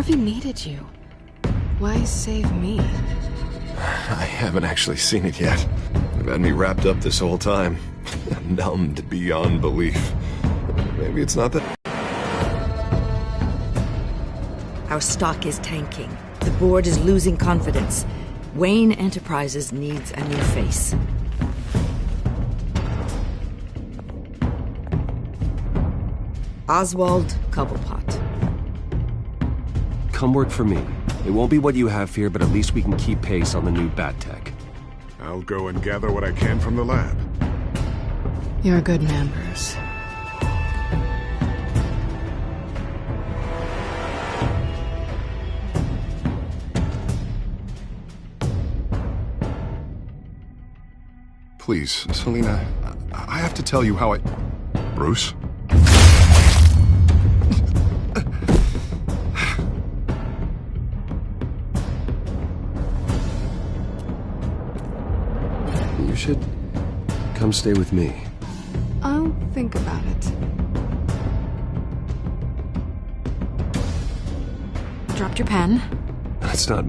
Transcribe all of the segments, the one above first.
Harvey needed you. Why save me? I haven't actually seen it yet. They've had me wrapped up this whole time. Numbed beyond belief. Maybe it's not that... Our stock is tanking. The board is losing confidence. Wayne Enterprises needs a new face. Oswald Cobblepot. Come work for me. It won't be what you have here, but at least we can keep pace on the new bat tech. I'll go and gather what I can from the lab. You're a good man, Bruce. Please, Selina, I have to tell you how I... Bruce? You should come stay with me. I'll think about it. Dropped your pen. That's not...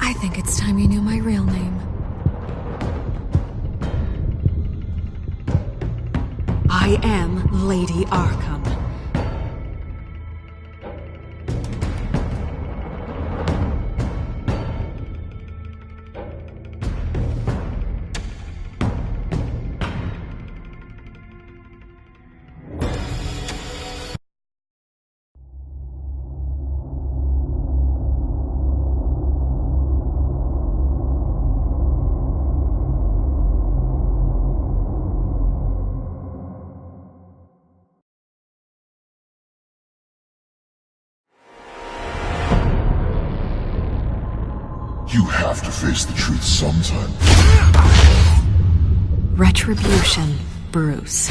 I think it's time you knew my real name. I am Lady Arkham. You have to face the truth sometime. Retribution, Bruce.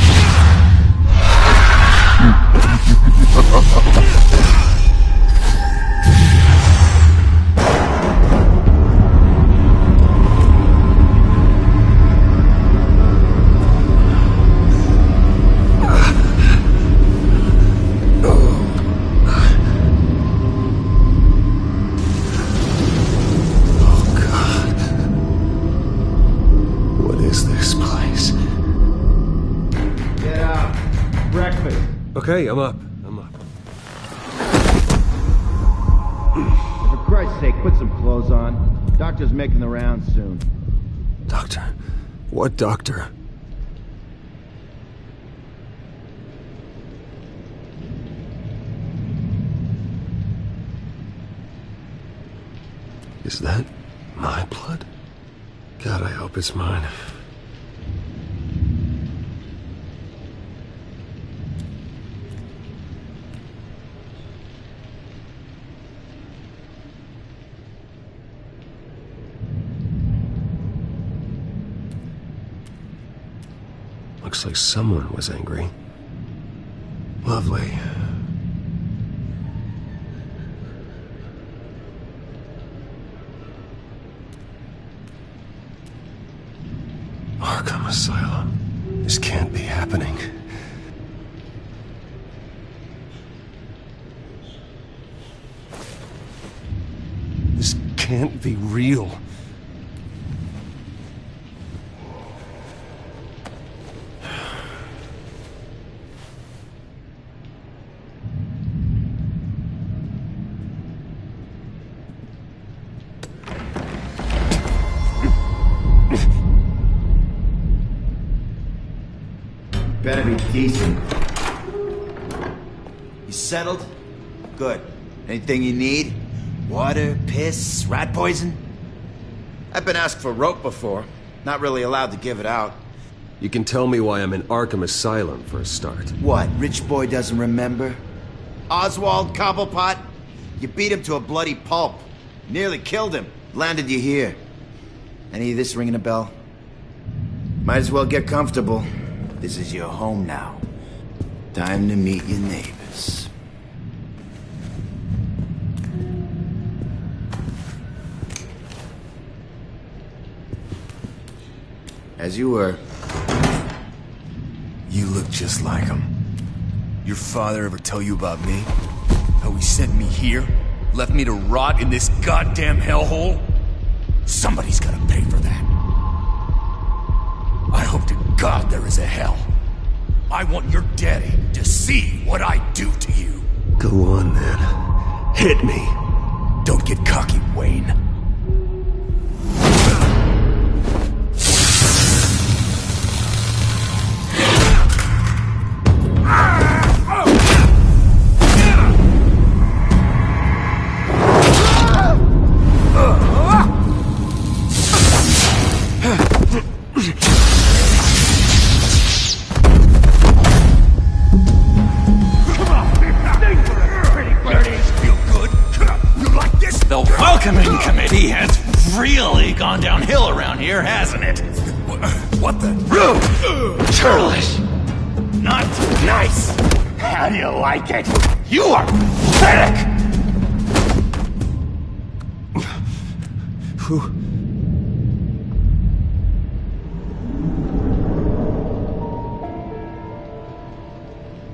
Okay, I'm up. For Christ's sake, put some clothes on. Doctor's making the rounds soon. Doctor? What doctor? Is that my blood? God, I hope it's mine. Looks like someone was angry. Lovely. Arkham Asylum. This can't be happening. This can't be real. Better be decent. You settled? Good. Anything you need? Water, piss, rat poison? I've been asked for rope before. Not really allowed to give it out. You can tell me why I'm in Arkham Asylum for a start. What, rich boy doesn't remember? Oswald Cobblepot? You beat him to a bloody pulp. Nearly killed him. Landed you here. Any of this ringing a bell? Might as well get comfortable. This is your home now. Time to meet your neighbors. As you were. You look just like him. Your father ever tell you about me? How he sent me here? Left me to rot in this goddamn hellhole? Somebody's gotta pay for that. I hope to God there is a hell. I want your daddy to see what I do to you. Go on, then. Hit me. Don't get cocky, Wayne. Welcoming committee has really gone downhill around here, hasn't it? What the? Churlish! Not nice! How do you like it? You are pathetic!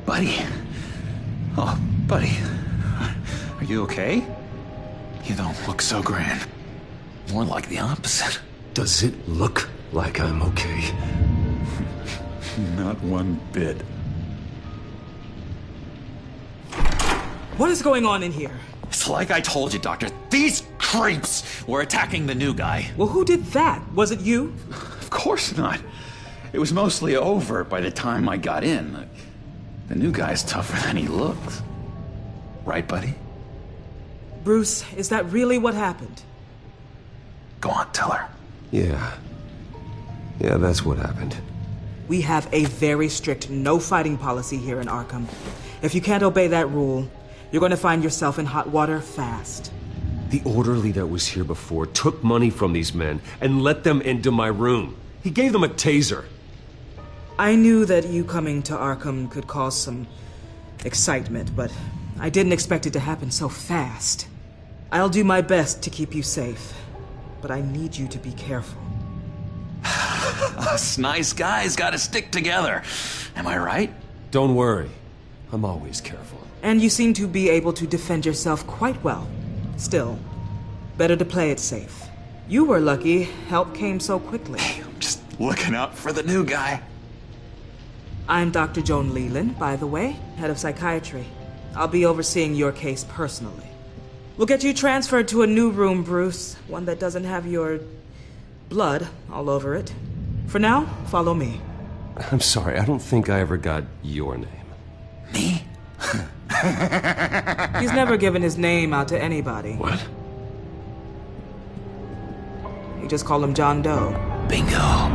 Buddy. Oh, buddy. Are you okay? You don't look so grand. More like the opposite. Does it look like I'm okay? Not one bit. What is going on in here? It's like I told you, Doctor. These creeps were attacking the new guy. Well, who did that? Was it you? Of course not. It was mostly over by the time I got in. The new guy's tougher than he looks. Right, buddy? Bruce, is that really what happened? Go on, tell her. Yeah. Yeah, that's what happened. We have a very strict no fighting policy here in Arkham. If you can't obey that rule, you're going to find yourself in hot water fast. The orderly that was here before took money from these men and let them into my room. He gave them a taser. I knew that you coming to Arkham could cause some excitement, but I didn't expect it to happen so fast. I'll do my best to keep you safe, but I need you to be careful. Us nice guys gotta stick together. Am I right? Don't worry. I'm always careful. And you seem to be able to defend yourself quite well. Still, better to play it safe. You were lucky help came so quickly. I'm just looking out for the new guy. I'm Dr. Joan Leland, by the way, head of psychiatry. I'll be overseeing your case personally. We'll get you transferred to a new room, Bruce. One that doesn't have your blood all over it. For now, follow me. I'm sorry, I don't think I ever got your name. Me? He's never given his name out to anybody. What? You just call him John Doe. Bingo.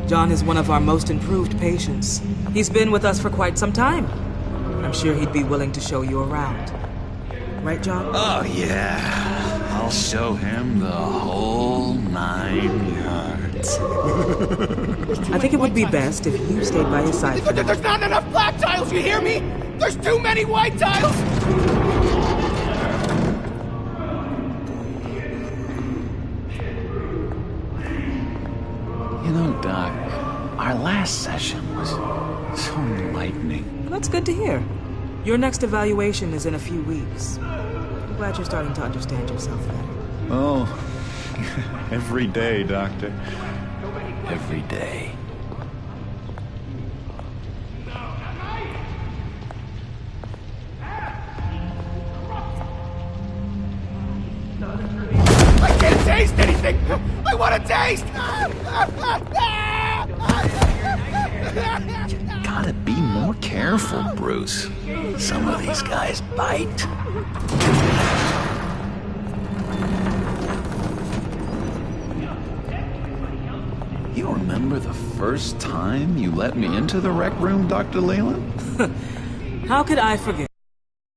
John is one of our most improved patients. He's been with us for quite some time. I'm sure he'd be willing to show you around. Right, John? Oh, yeah. I'll show him the whole 9 yards. I think it would be best if you stayed by his side. There's not enough black tiles, you hear me? There's too many white tiles! You know, Doc, our last session was so enlightening. Well, that's good to hear. Your next evaluation is in a few weeks. I'm glad you're starting to understand yourself better. Oh, every day, Doctor. Every day. I can't taste anything! I want to taste! Gotta be more careful, Bruce. Some of these guys bite. You remember the first time you let me into the rec room, Dr. Leland? How could I forget?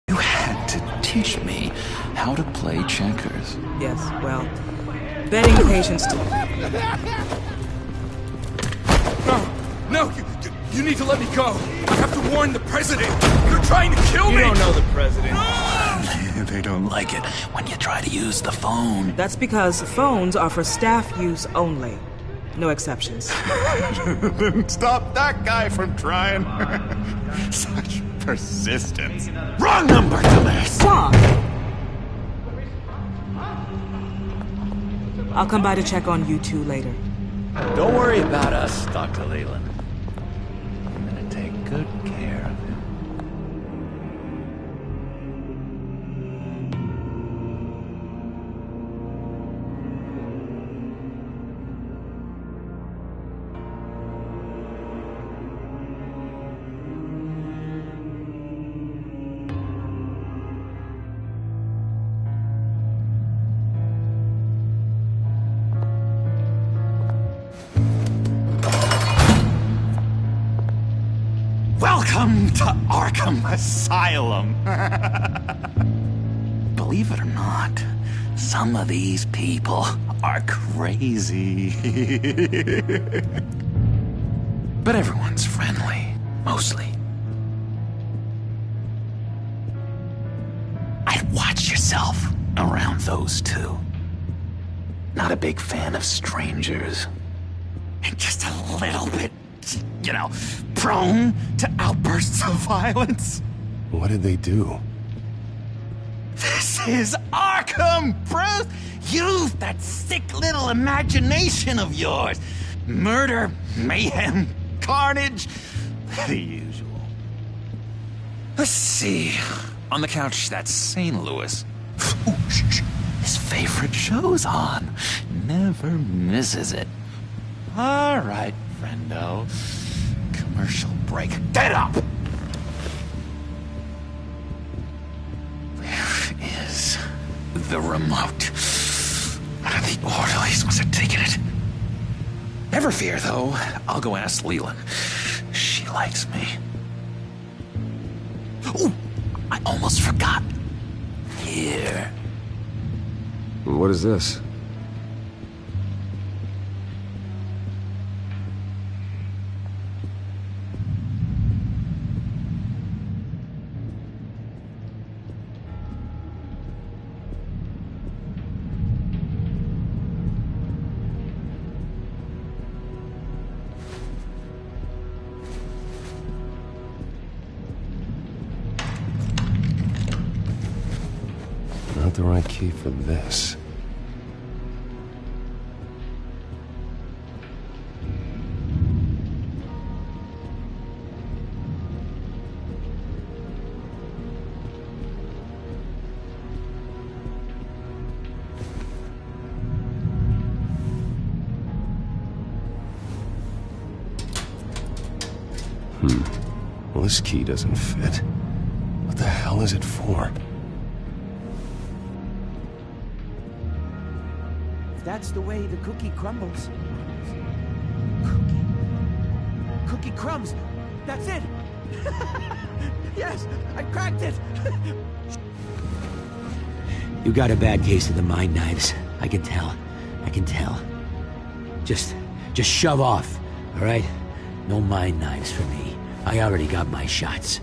You had to teach me how to play checkers. Yes, well, betting patience too. No, you need to let me go. I have to warn the president. You're trying to kill me. You don't know the president. They don't like it when you try to use the phone. That's because phones are for staff use only. No exceptions. Stop that guy from trying. Such persistence. Wrong number, dumbass! Stop! I'll come by to check on you two later. Don't worry about us, Dr. Leland. I'm gonna take good care of him. Welcome to Arkham Asylum. Believe it or not, some of these people are crazy. But everyone's friendly, mostly. I'd watch yourself around those two. Not a big fan of strangers. And just a little bit, you know, prone to outbursts of violence. What did they do? This is Arkham, Bruce! Use that sick little imagination of yours. Murder, mayhem, carnage, the usual. Let's see. On the couch, that's St. Louis. Ooh, shh. His favorite show's on. Never misses it. All right, friendo. Commercial break. Get up! Where is the remote? One of the orderlies must have taken it. Never fear, though. I'll go ask Leland. She likes me. Ooh, I almost forgot. Here. What is this? Not the right key for this. Well, this key doesn't fit. What the hell is it for? That's the way the cookie crumbles. Cookie crumbs. That's it. Yes, I cracked it. You got a bad case of the mind knives. I can tell. I can tell. Just shove off, all right? No mind knives for me. I already got my shots.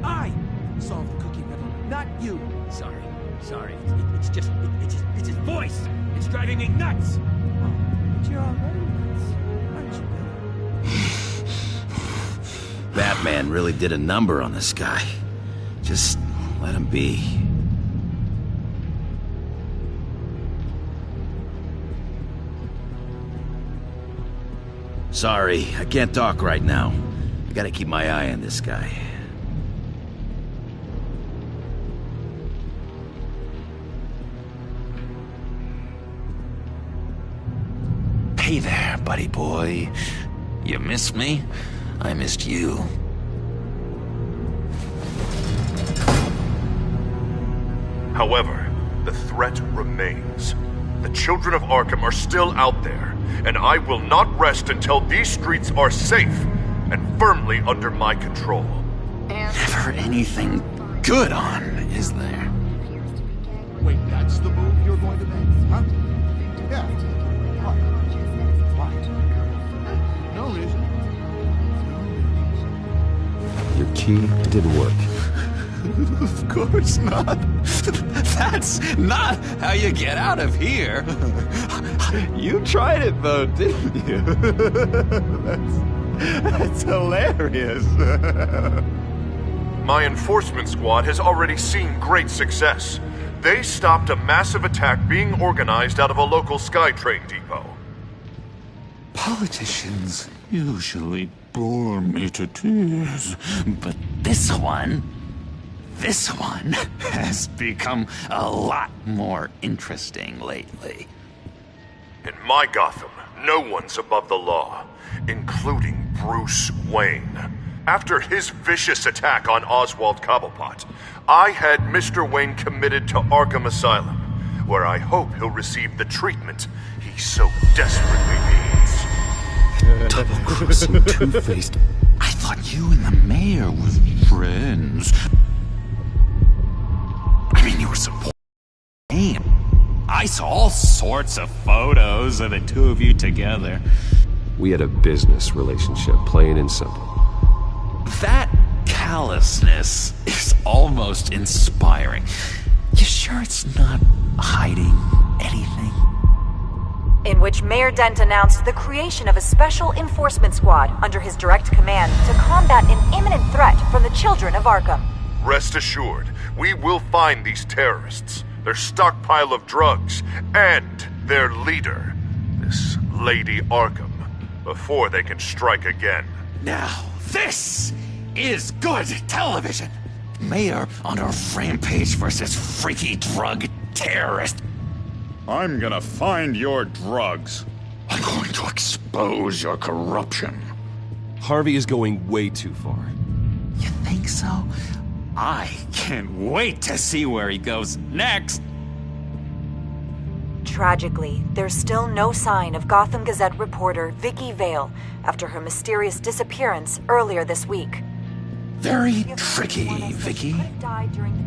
I solved the cookie riddle, not you. Sorry. It's just his voice. It's driving me nuts. But you're already nuts, aren't you, Bill? Batman really did a number on this guy. Just let him be. Sorry, I can't talk right now. I gotta keep my eye on this guy. Hey there, buddy boy. You missed me? I missed you. However, the threat remains. The children of Arkham are still out there, and I will not rest until these streets are safe and firmly under my control. Never anything good on, is there? Wait, that's the move you're going to make, huh? Yeah. Why? No reason. Your key didn't work. Of course not. That's not how you get out of here. You tried it though, didn't you? That's hilarious. My enforcement squad has already seen great success. They stopped a massive attack being organized out of a local SkyTrain depot. Politicians usually bore me to tears, but this one has become a lot more interesting lately. In my Gotham, no one's above the law, including Bruce Wayne. After his vicious attack on Oswald Cobblepot, I had Mr. Wayne committed to Arkham Asylum, where I hope he'll receive the treatment he so desperately needs. Double-crossing two-faced. I thought you and the mayor were friends. I mean, you were supporting him. I saw all sorts of photos of the two of you together. We had a business relationship, plain and simple. That callousness is almost inspiring. You sure it's not hiding anything? In which Mayor Dent announced the creation of a special enforcement squad under his direct command to combat an imminent threat from the children of Arkham. Rest assured, we will find these terrorists, their stockpile of drugs, and their leader, this Lady Arkham, before they can strike again. Now, this is good television. Mayor on a rampage versus freaky drug terrorist. I'm gonna find your drugs. I'm going to expose your corruption. Harvey is going way too far. You think so? I can't wait to see where he goes next. Tragically, there's still no sign of Gotham Gazette reporter Vicky Vale after her mysterious disappearance earlier this week. Very tricky, Vicky.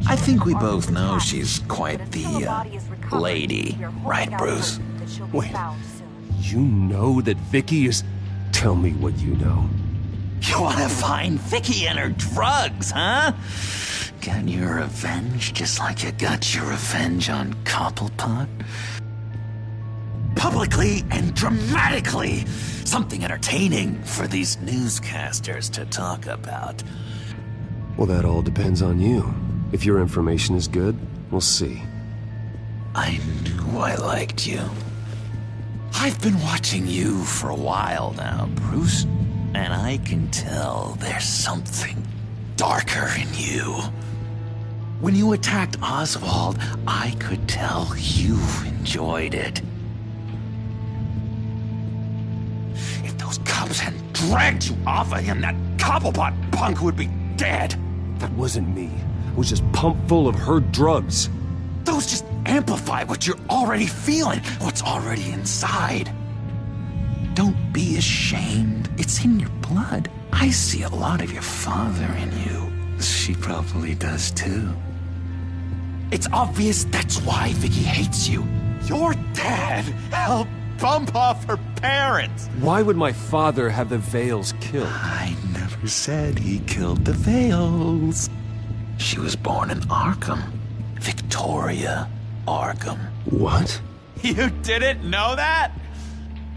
I think we both know she's quite the, lady, right, Bruce? Wait, you know that Vicky is... Tell me what you know. You want to find Vicky and her drugs, huh? Got your revenge just like you got your revenge on Cobblepot? Publicly and dramatically! Something entertaining for these newscasters to talk about. Well, that all depends on you. If your information is good, we'll see. I knew I liked you. I've been watching you for a while now, Bruce, and I can tell there's something darker in you. When you attacked Oswald, I could tell you enjoyed it. If those cops hadn't dragged you off of him, that Cobblepot punk would be dead. That wasn't me. It was just pumped full of her drugs. Those just amplify what you're already feeling, what's already inside. Don't be ashamed. It's in your blood. I see a lot of your father in you. She probably does too. It's obvious that's why Vicky hates you. Your dad helped bump off her parents. Why would my father have the Vales killed? I never said he killed the Vales. She was born in Arkham. Victoria Arkham. What? You didn't know that?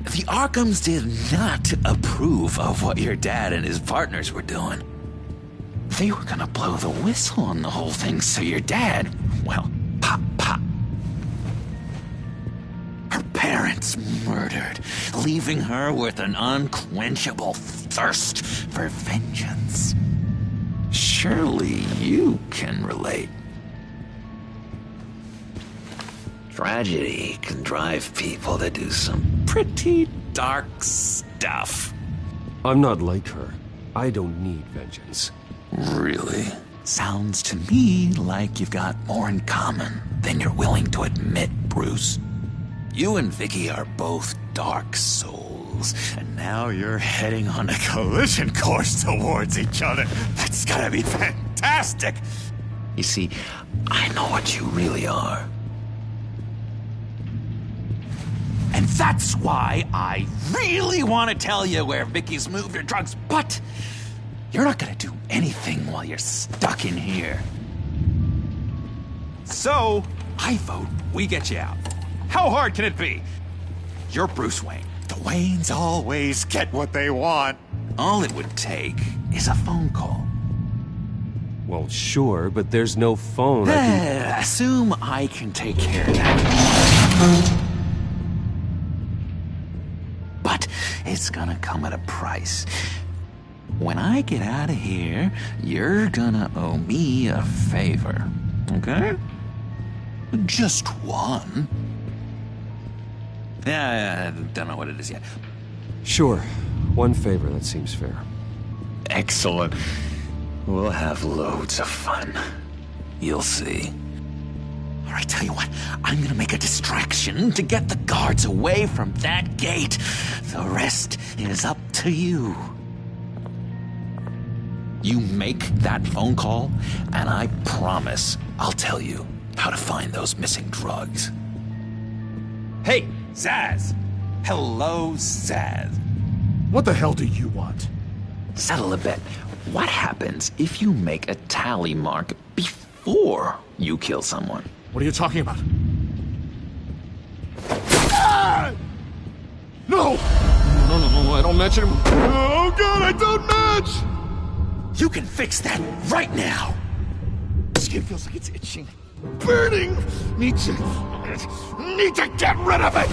The Arkhams did not approve of what your dad and his partners were doing. They were gonna blow the whistle on the whole thing, so your dad, well, pop. Her parents murdered, leaving her with an unquenchable thirst for vengeance. Surely you can relate. Tragedy can drive people to do some pretty dark stuff. I'm not like her. I don't need vengeance. Really? Sounds to me like you've got more in common than you're willing to admit, Bruce. You and Vicky are both dark souls, and now you're heading on a collision course towards each other. That's gotta be fantastic! You see, I know what you really are. And that's why I really want to tell you where Vicky's moved her drugs, but you're not gonna do anything while you're stuck in here. So, I vote we get you out. How hard can it be? You're Bruce Wayne. The Waynes always get what they want. All it would take is a phone call. Well, sure, but there's no phone. Assume I can take care of that. But it's gonna come at a price. When I get out of here, you're gonna owe me a favor, okay? Just one. Yeah, I don't know what it is yet. Sure. One favor, that seems fair. Excellent. We'll have loads of fun. You'll see. All right, tell you what. I'm gonna make a distraction to get the guards away from that gate. The rest is up to you. You make that phone call, and I promise I'll tell you how to find those missing drugs. Hey, Zaz! Hello, Zaz. What the hell do you want? Settle a bet. What happens if you make a tally mark before you kill someone? What are you talking about? Ah! No! No, I don't match him. Oh, God, I don't match! You can fix that right now! Skin feels like it's itching. Burning! Need to get rid of it!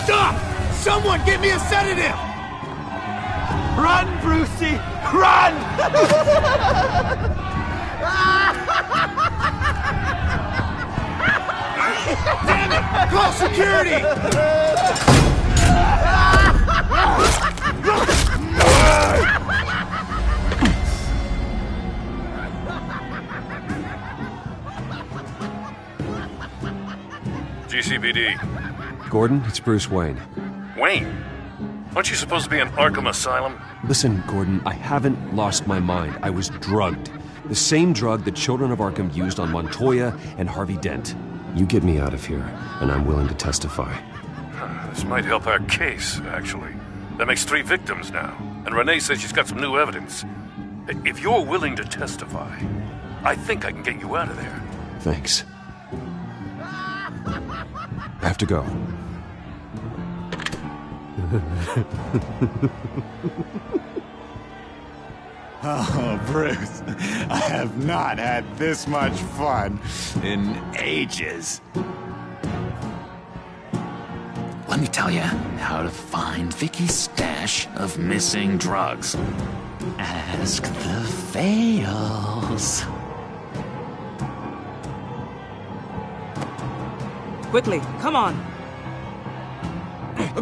Stop! Someone get me a sedative! Run, Brucey! Run! Damn it! Call security! GCPD. Gordon, it's Bruce Wayne. Wayne? Aren't you supposed to be in Arkham Asylum? Listen, Gordon, I haven't lost my mind. I was drugged. The same drug the children of Arkham used on Montoya and Harvey Dent. You get me out of here, and I'm willing to testify. This might help our case, actually. That makes 3 victims now, and Renee says she's got some new evidence. If you're willing to testify, I think I can get you out of there. Thanks. I have to go. Oh, Bruce, I have not had this much fun in ages. Let me tell you how to find Vicky's stash of missing drugs. Ask the Fails. Quickly, come on.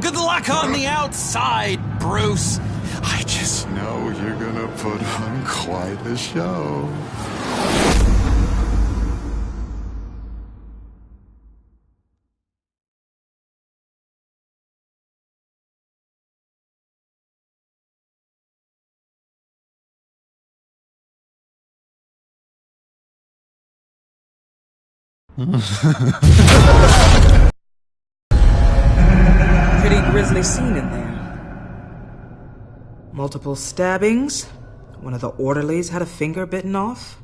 Good luck on the outside, Bruce. I just know you're gonna put on quite a show. Pretty grisly scene in there. Multiple stabbings. One of the orderlies had a finger bitten off.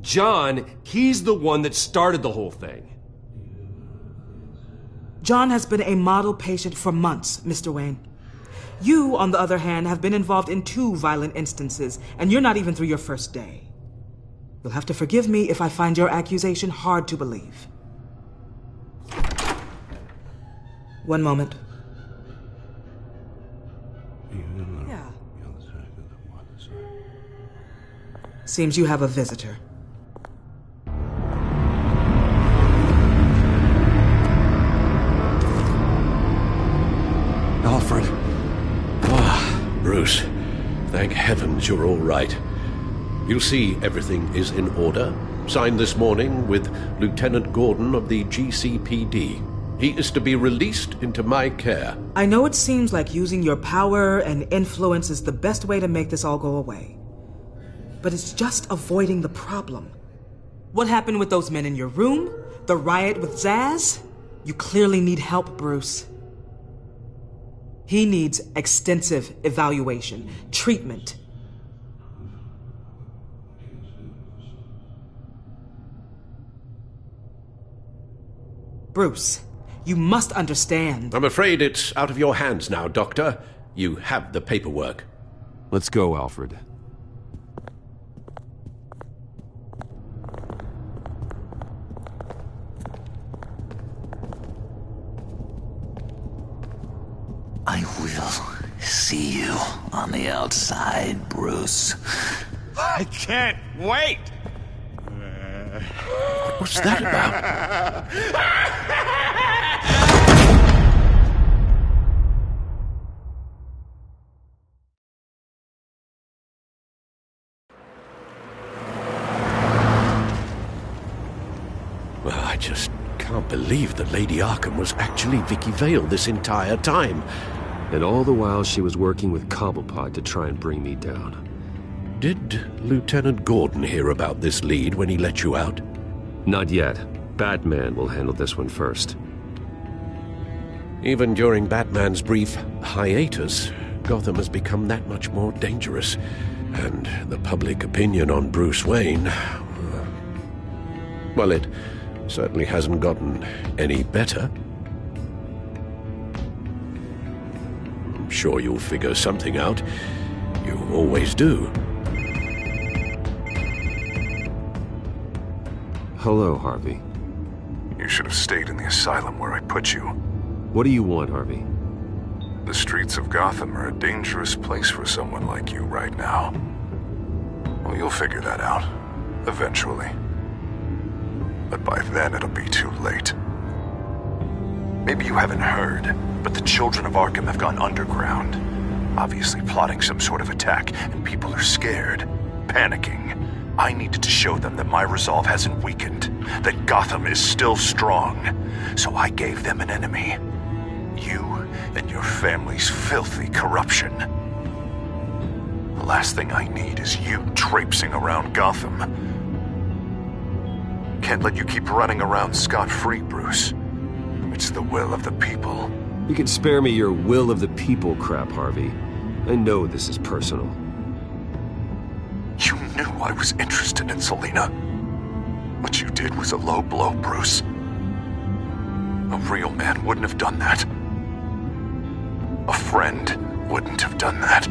John, he's the one that started the whole thing. John has been a model patient for months, Mr. Wayne. You, on the other hand, have been involved in 2 violent instances, and you're not even through your first day. You'll have to forgive me if I find your accusation hard to believe. One moment. Yeah. Seems you have a visitor. Alfred. Bruce, thank heavens you're all right. You'll see everything is in order. Signed this morning with Lieutenant Gordon of the GCPD. He is to be released into my care. I know it seems like using your power and influence is the best way to make this all go away. But it's just avoiding the problem. What happened with those men in your room? The riot with Zaz? You clearly need help, Bruce. He needs extensive evaluation, treatment. Bruce, you must understand. I'm afraid it's out of your hands now, Doctor. You have the paperwork. Let's go, Alfred. I will see you on the outside, Bruce. I can't wait! What's that about? Well, I just can't believe that Lady Arkham was actually Vicky Vale this entire time. And all the while she was working with Cobblepot to try and bring me down. Did Lieutenant Gordon hear about this lead when he let you out? Not yet. Batman will handle this one first. Even during Batman's brief hiatus, Gotham has become that much more dangerous. And the public opinion on Bruce Wayne... well, it certainly hasn't gotten any better. I'm sure you'll figure something out. You always do. Hello, Harvey. You should have stayed in the asylum where I put you. What do you want, Harvey? The streets of Gotham are a dangerous place for someone like you right now. Well, you'll figure that out. Eventually. But by then it'll be too late. Maybe you haven't heard, but the children of Arkham have gone underground. Obviously plotting some sort of attack, and people are scared, panicking. I needed to show them that my resolve hasn't weakened, that Gotham is still strong. So I gave them an enemy. You and your family's filthy corruption. The last thing I need is you traipsing around Gotham. Can't let you keep running around scot-free, Bruce. It's the will of the people. You can spare me your will of the people crap, Harvey. I know this is personal. You knew I was interested in Selina. What you did was a low blow, Bruce. A real man wouldn't have done that. A friend wouldn't have done that.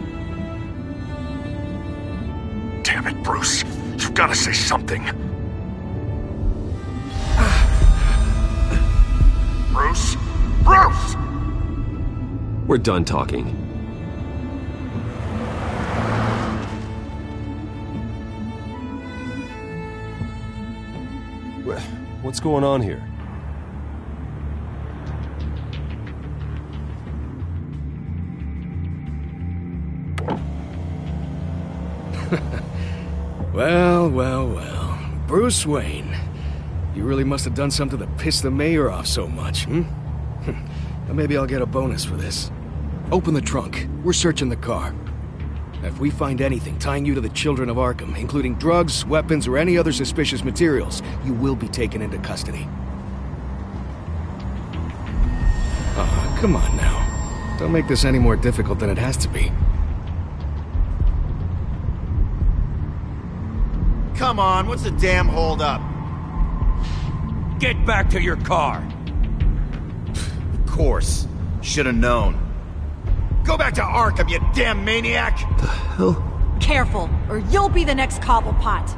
Damn it, Bruce. You've got to say something. Bruce? Bruce! We're done talking. What's going on here? Well. Bruce Wayne. You really must have done something to piss the mayor off so much, hmm? Maybe I'll get a bonus for this. Open the trunk. We're searching the car. If we find anything tying you to the children of Arkham, including drugs, weapons, or any other suspicious materials, you will be taken into custody. Oh, come on now. Don't make this any more difficult than it has to be. Come on, what's the damn holdup? Get back to your car. Of course. Should have known. Go back to Arkham, you damn maniac! The hell? Careful, or you'll be the next Cobblepot.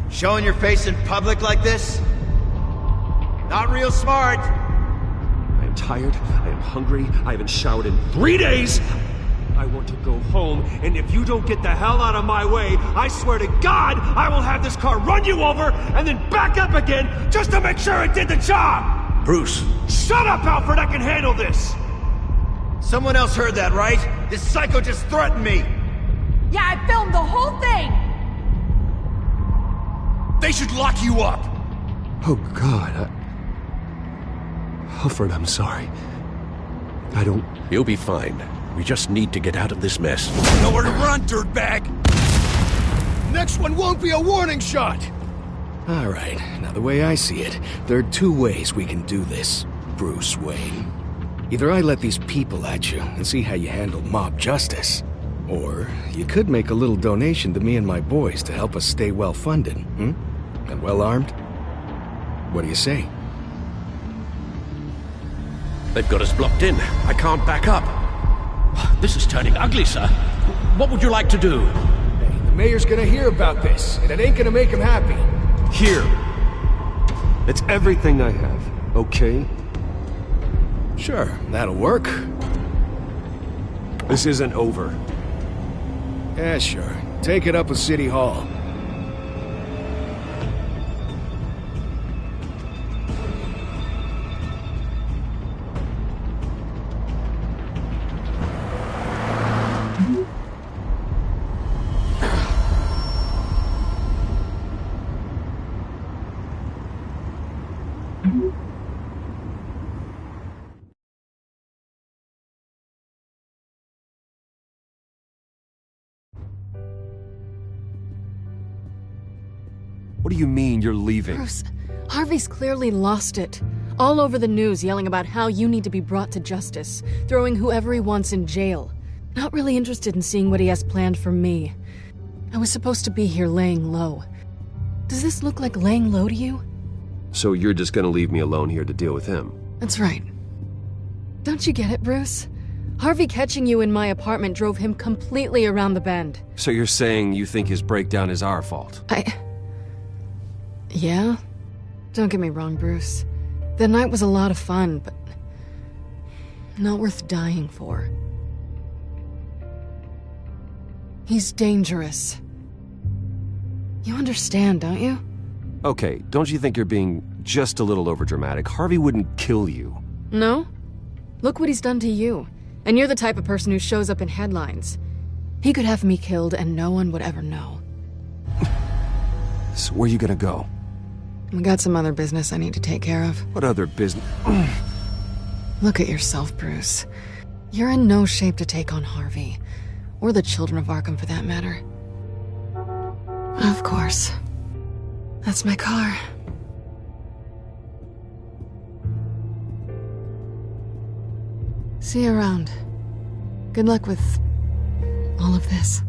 Showing your face in public like this? Not real smart. I am tired, I am hungry, I haven't showered in 3 days! I want to go home, and if you don't get the hell out of my way, I swear to God, I will have this car run you over, and then back up again, just to make sure it did the job! Bruce! Shut up, Alfred, I can handle this! Someone else heard that, right? This psycho just threatened me! Yeah, I filmed the whole thing! They should lock you up! Oh God, Alfred, I'm sorry. I don't... You'll be fine. We just need to get out of this mess. Nowhere to run, dirtbag! Next one won't be a warning shot! All right, now the way I see it, there are two ways we can do this, Bruce Wayne. Either I let these people at you and see how you handle mob justice, or you could make a little donation to me and my boys to help us stay well-funded, and well-armed. What do you say? They've got us blocked in. I can't back up. This is turning ugly, sir. What would you like to do? Hey, the mayor's gonna hear about this, and it ain't gonna make him happy. Here. It's everything I have, okay? Sure, that'll work. This isn't over. Yeah, sure. Take it up with City Hall. What do you mean you're leaving? Bruce, Harvey's clearly lost it. All over the news yelling about how you need to be brought to justice, throwing whoever he wants in jail. Not really interested in seeing what he has planned for me. I was supposed to be here laying low. Does this look like laying low to you? So you're just gonna leave me alone here to deal with him? That's right. Don't you get it, Bruce? Harvey catching you in my apartment drove him completely around the bend. So you're saying you think his breakdown is our fault? Yeah? Don't get me wrong, Bruce. The night was a lot of fun, but not worth dying for. He's dangerous. You understand, don't you? Okay, don't you think you're being just a little overdramatic? Harvey wouldn't kill you. No? Look what he's done to you. And you're the type of person who shows up in headlines. He could have me killed and no one would ever know. So where are you gonna go? I got some other business I need to take care of. What other business? Look at yourself, Bruce. You're in no shape to take on Harvey. Or the children of Arkham, for that matter. Of course. That's my car. See you around. Good luck with all of this.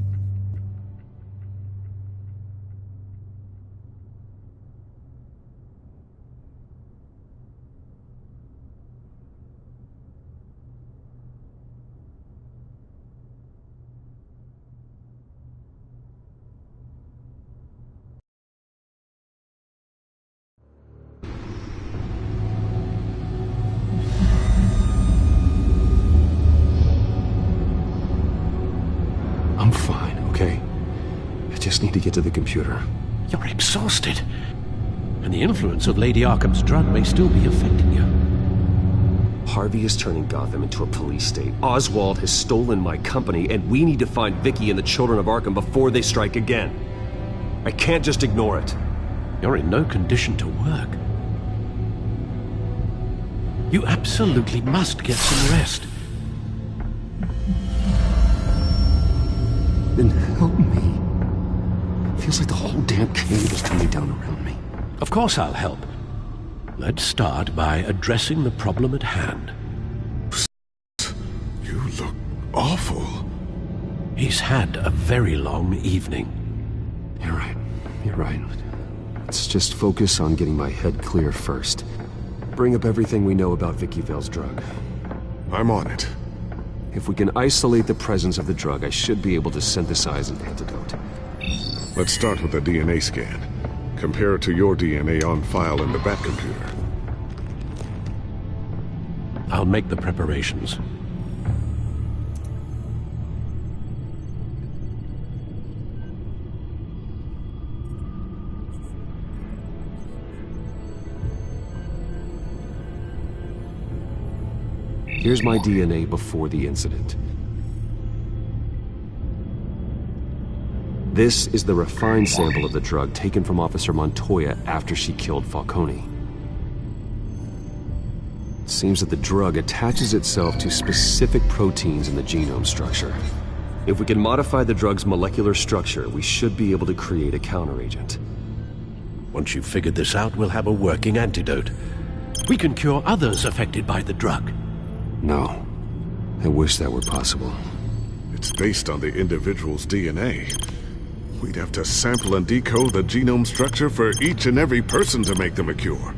I'm fine, okay? I just need to get to the computer. You're exhausted. And the influence of Lady Arkham's drug may still be affecting you. Harvey is turning Gotham into a police state. Oswald has stolen my company, and we need to find Vicky and the children of Arkham before they strike again. I can't just ignore it. You're in no condition to work. You absolutely must get some rest. Then help me. Feels like the whole damn cave is coming down around me. Of course I'll help. Let's start by addressing the problem at hand. You look awful. He's had a very long evening. You're right. You're right. Let's just focus on getting my head clear first. Bring up everything we know about Vicky Vale's drug. I'm on it. If we can isolate the presence of the drug, I should be able to synthesize an antidote. Let's start with a DNA scan. Compare it to your DNA on file in the Batcomputer. I'll make the preparations. Here's my DNA before the incident. This is the refined sample of the drug taken from Officer Montoya after she killed Falcone. It seems that the drug attaches itself to specific proteins in the genome structure. If we can modify the drug's molecular structure, we should be able to create a counteragent. Once you've figured this out, we'll have a working antidote. We can cure others affected by the drug. No. I wish that were possible. It's based on the individual's DNA. We'd have to sample and decode the genome structure for each and every person to make them a cure.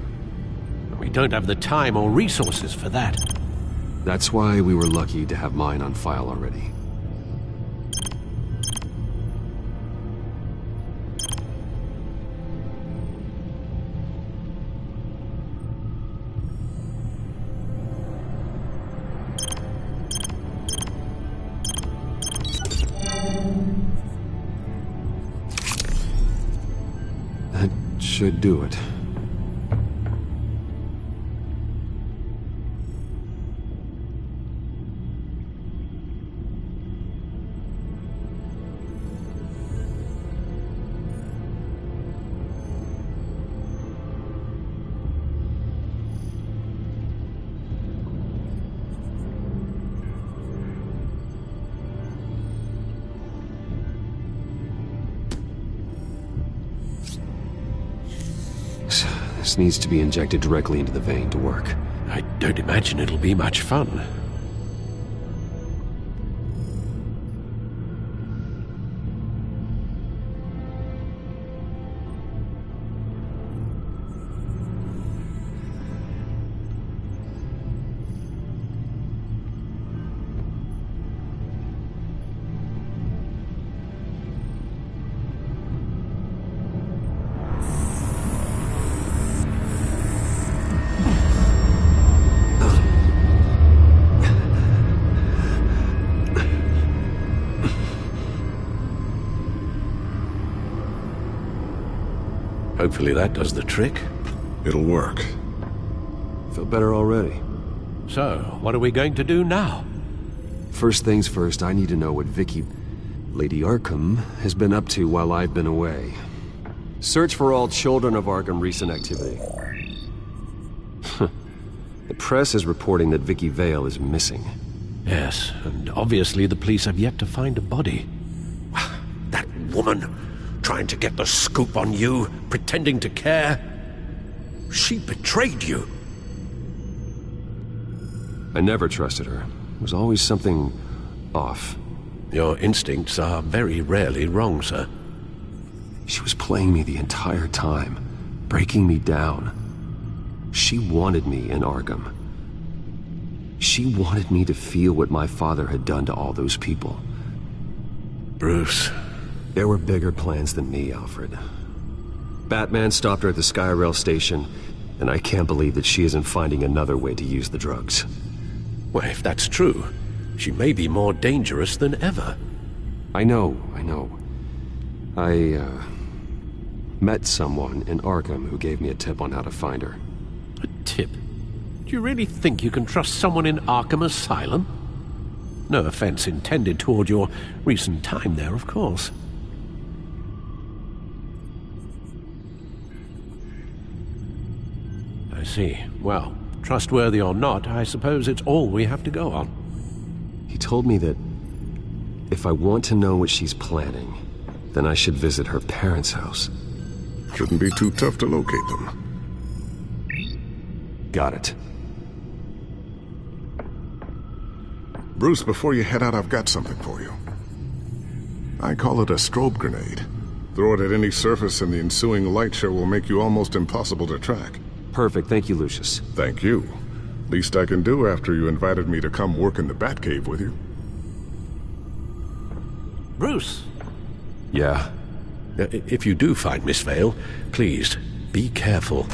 We don't have the time or resources for that. That's why we were lucky to have mine on file already. That should do it. This needs to be injected directly into the vein to work. I don't imagine it'll be much fun. Hopefully that does the trick. It'll work. Feel better already. So, what are we going to do now? First things first, I need to know what Vicky, Lady Arkham, has been up to while I've been away. Search for all children of Arkham recent activity. The press is reporting that Vicky Vale is missing. Yes, and obviously the police have yet to find a body. That woman, trying to get the scoop on you, pretending to care. She betrayed you. I never trusted her. There was always something off. Your instincts are very rarely wrong, sir. She was playing me the entire time, breaking me down. She wanted me in Arkham. She wanted me to feel what my father had done to all those people. Bruce. There were bigger plans than me, Alfred. Batman stopped her at the Skyrail station, and I can't believe that she isn't finding another way to use the drugs. Well, if that's true, she may be more dangerous than ever. I know. I met someone in Arkham who gave me a tip on how to find her. A tip? Do you really think you can trust someone in Arkham Asylum? No offense intended toward your recent time there, of course. I see. Well, trustworthy or not, I suppose it's all we have to go on. He told me that if I want to know what she's planning, then I should visit her parents' house. Shouldn't be too tough to locate them. Got it. Bruce, before you head out, I've got something for you. I call it a strobe grenade. Throw it at any surface and the ensuing light show will make you almost impossible to track. Perfect. Thank you, Lucius. Thank you. Least I can do after you invited me to come work in the Batcave with you. Bruce! Yeah? If you do find Miss Vale, please, be careful.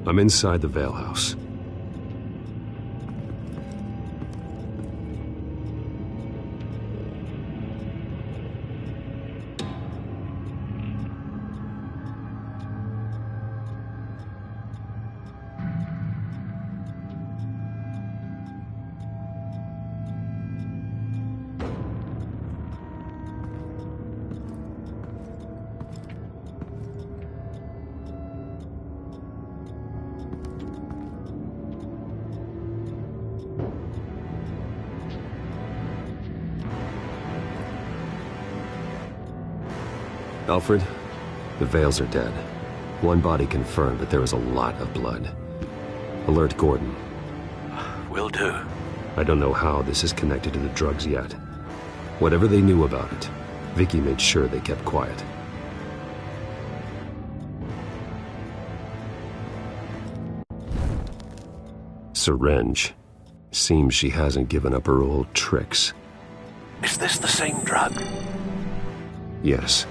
I'm inside the Vale House. Alfred, the Vales are dead. One body confirmed, but there is a lot of blood. Alert Gordon. Will do. I don't know how this is connected to the drugs yet. Whatever they knew about it, Vicky made sure they kept quiet. Syringe. Seems she hasn't given up her old tricks. Is this the same drug? Yes,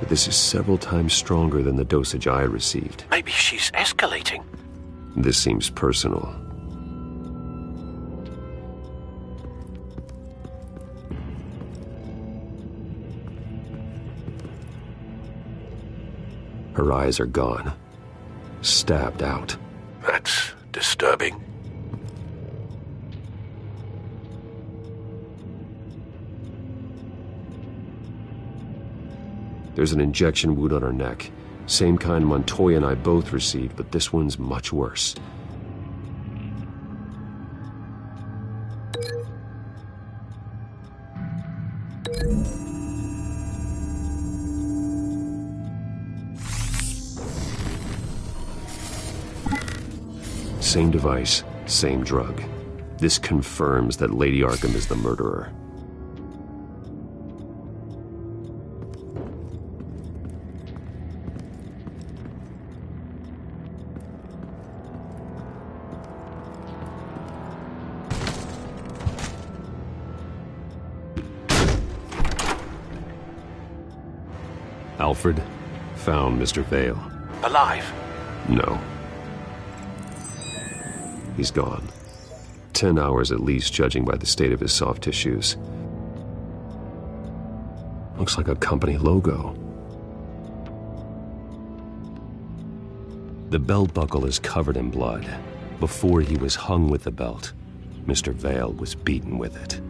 but this is several times stronger than the dosage I received. Maybe she's escalating. This seems personal. Her eyes are gone. Stabbed out. That's disturbing. There's an injection wound on her neck. Same kind Montoya and I both received, but this one's much worse. Same device, same drug. This confirms that Lady Arkham is the murderer. Alfred found Mr. Vale. Alive? No. He's gone. 10 hours at least, judging by the state of his soft tissues. Looks like a company logo. The belt buckle is covered in blood. Before he was hung with the belt, Mr. Vale was beaten with it.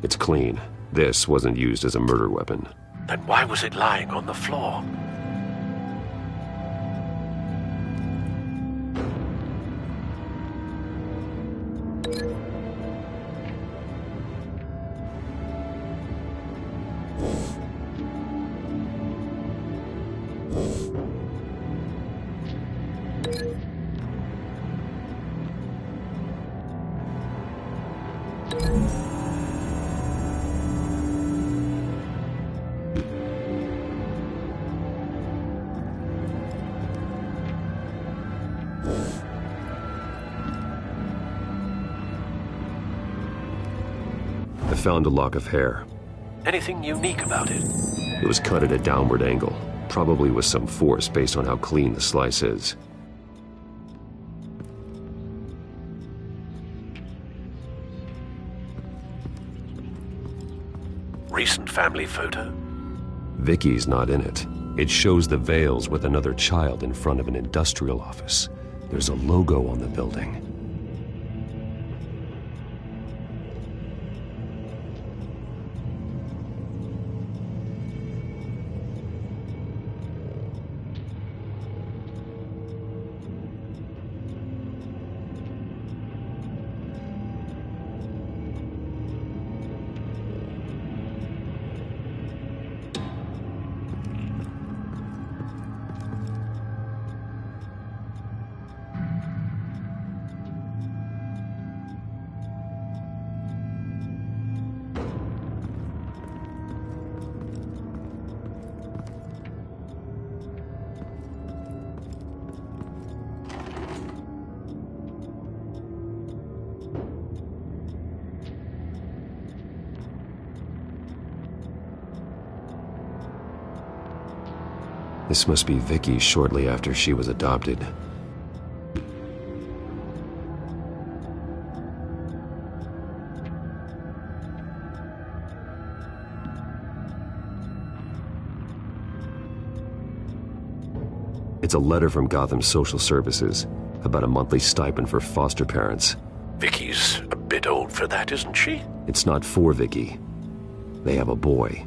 It's clean. This wasn't used as a murder weapon. Then why was it lying on the floor? I found a lock of hair. Anything unique about it? It was cut at a downward angle, probably with some force based on how clean the slice is. Recent family photo? Vicky's not in it. It shows the Vales with another child in front of an industrial office. There's a logo on the building. This must be Vicky shortly after she was adopted. It's a letter from Gotham Social Services about a monthly stipend for foster parents. Vicky's a bit old for that, isn't she? It's not for Vicky. They have a boy.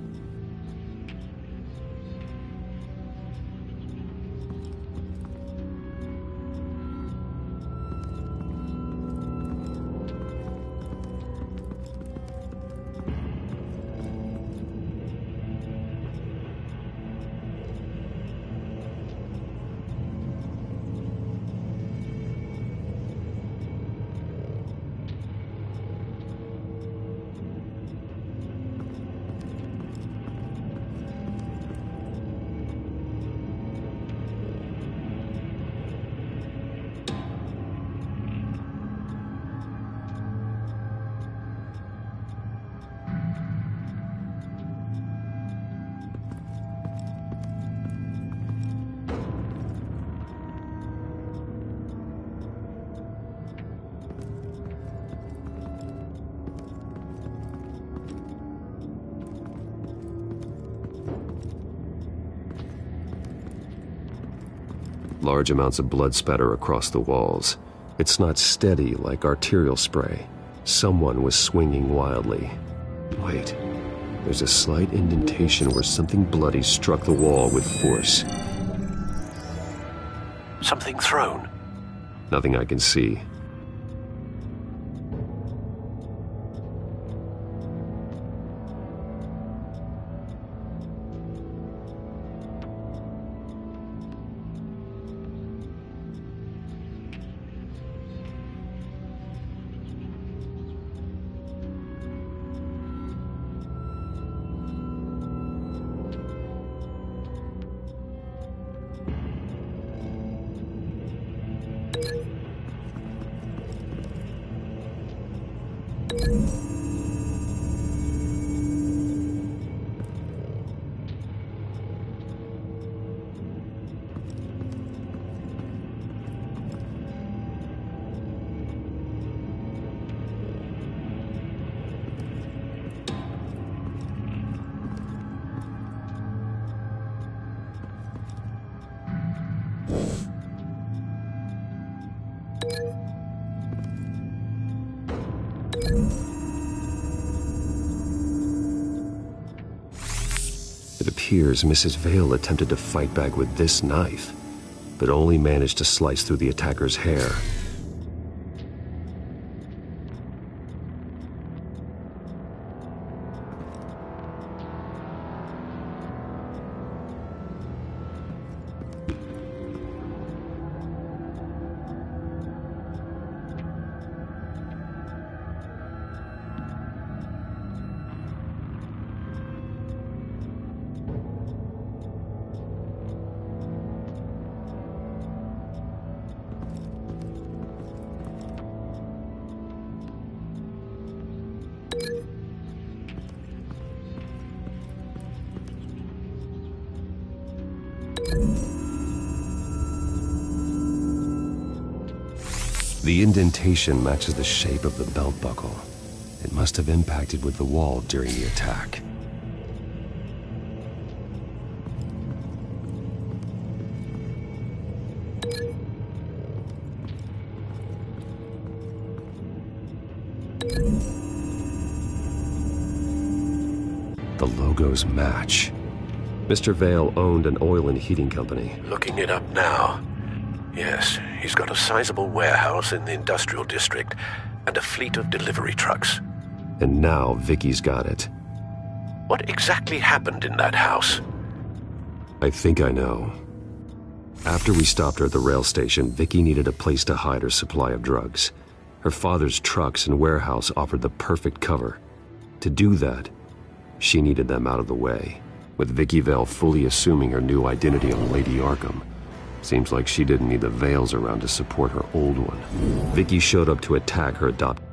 Large amounts of blood spatter across the walls. It's not steady like arterial spray. Someone was swinging wildly. Wait, there's a slight indentation where something bloody struck the wall with force. Something thrown? Nothing I can see. It appears Mrs. Vale attempted to fight back with this knife, but only managed to slice through the attacker's hair. The indentation matches the shape of the belt buckle. It must have impacted with the wall during the attack. The logos match. Mr. Vale owned an oil and heating company. Looking it up now. Yes, he's got a sizable warehouse in the industrial district and a fleet of delivery trucks. And now Vicky's got it. What exactly happened in that house? I think I know. After we stopped her at the rail station, Vicky needed a place to hide her supply of drugs. Her father's trucks and warehouse offered the perfect cover. To do that, she needed them out of the way. With Vicky Vale fully assuming her new identity on Lady Arkham, seems like she didn't need the Vales around to support her old one. Vicky showed up to attack her adopted.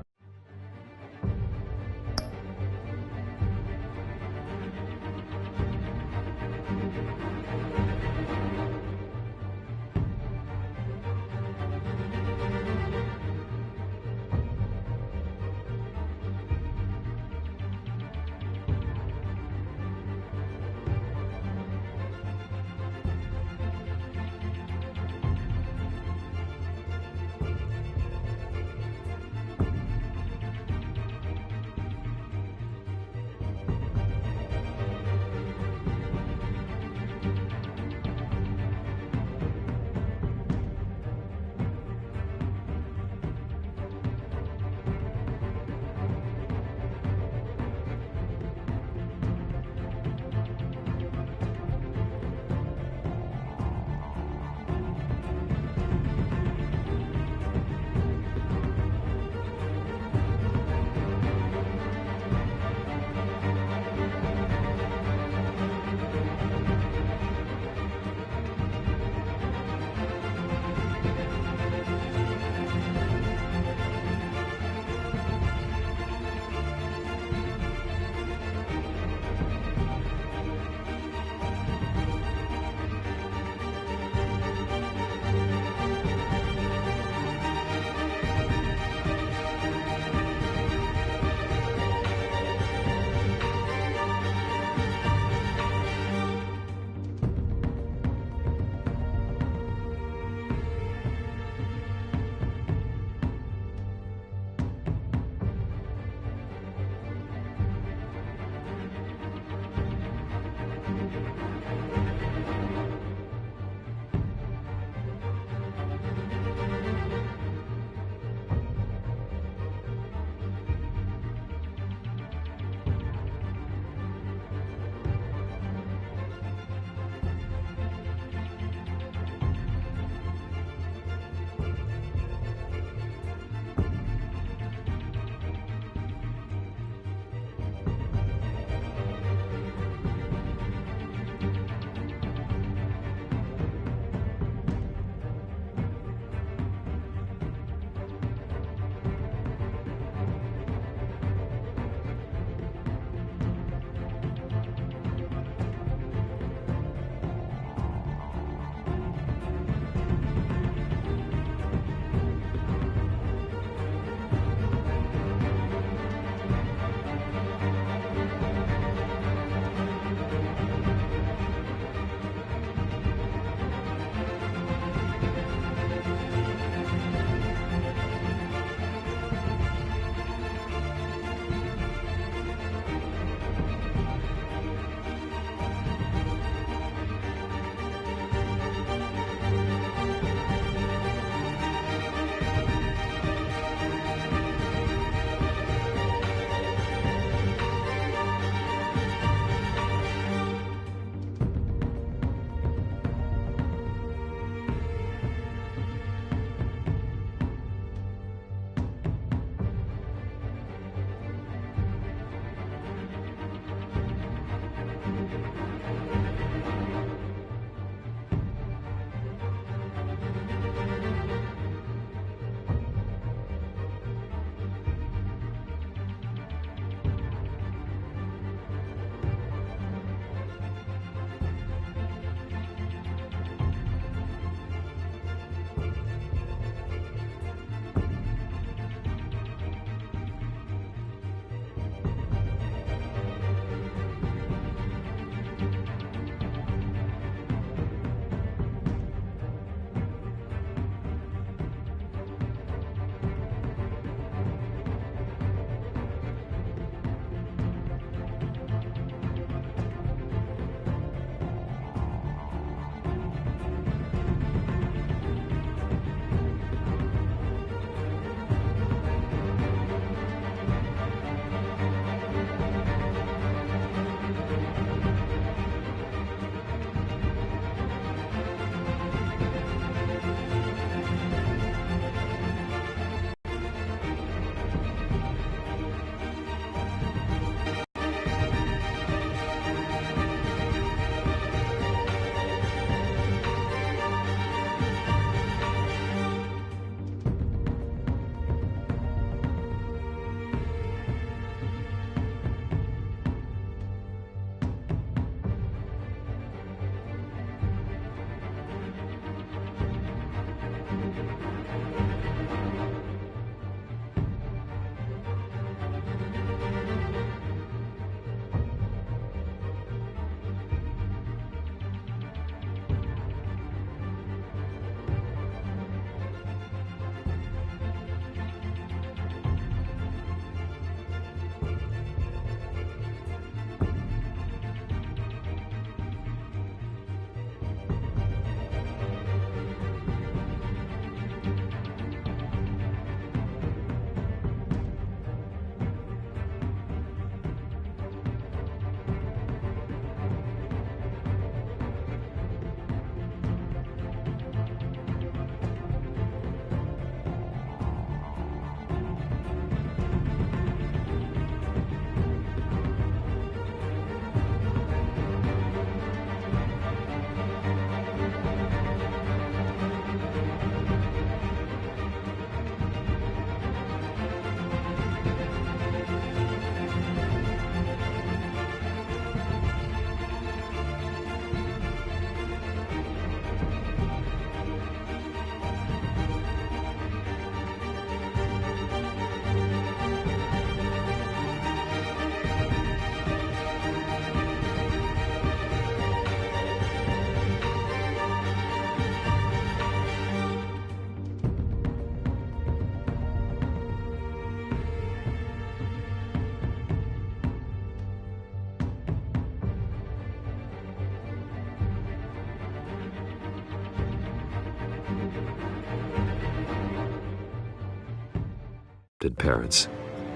adopted parents,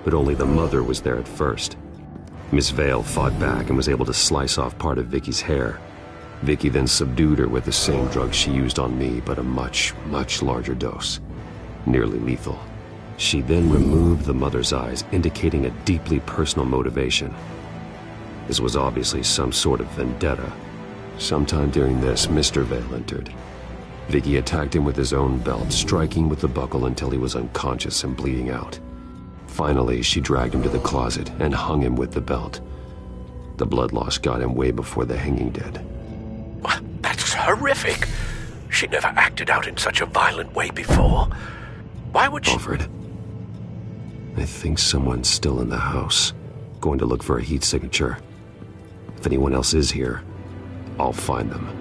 but only the mother was there at first. Miss Vale fought back and was able to slice off part of Vicky's hair. Vicky then subdued her with the same drug she used on me, but a much, much larger dose. Nearly lethal. She then removed the mother's eyes, indicating a deeply personal motivation. This was obviously some sort of vendetta. Sometime during this, Mr. Vale entered. Vicky attacked him with his own belt, striking with the buckle until he was unconscious and bleeding out. Finally, she dragged him to the closet and hung him with the belt. The blood loss got him way before the hanging did. That's horrific. She never acted out in such a violent way before. Why would she... Alfred, I think someone's still in the house. Going to look for a heat signature. If anyone else is here, I'll find them.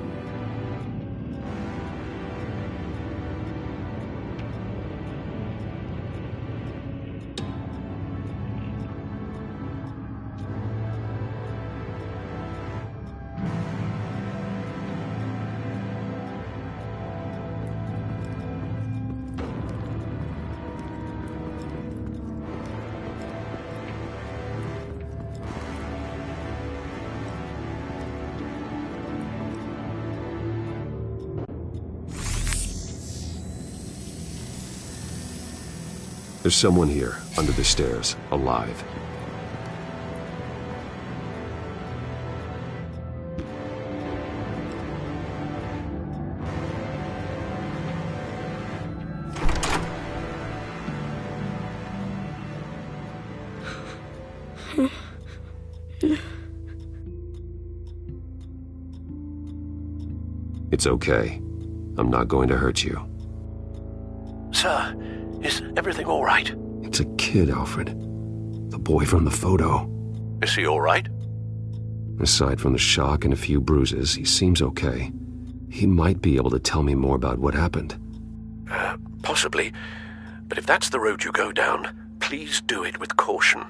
There's someone here, under the stairs, alive. It's okay. I'm not going to hurt you. Sir, is everything all right? It's a kid, Alfred. The boy from the photo. Is he all right? Aside from the shock and a few bruises, he seems okay. He might be able to tell me more about what happened. Possibly. But if that's the road you go down, please do it with caution.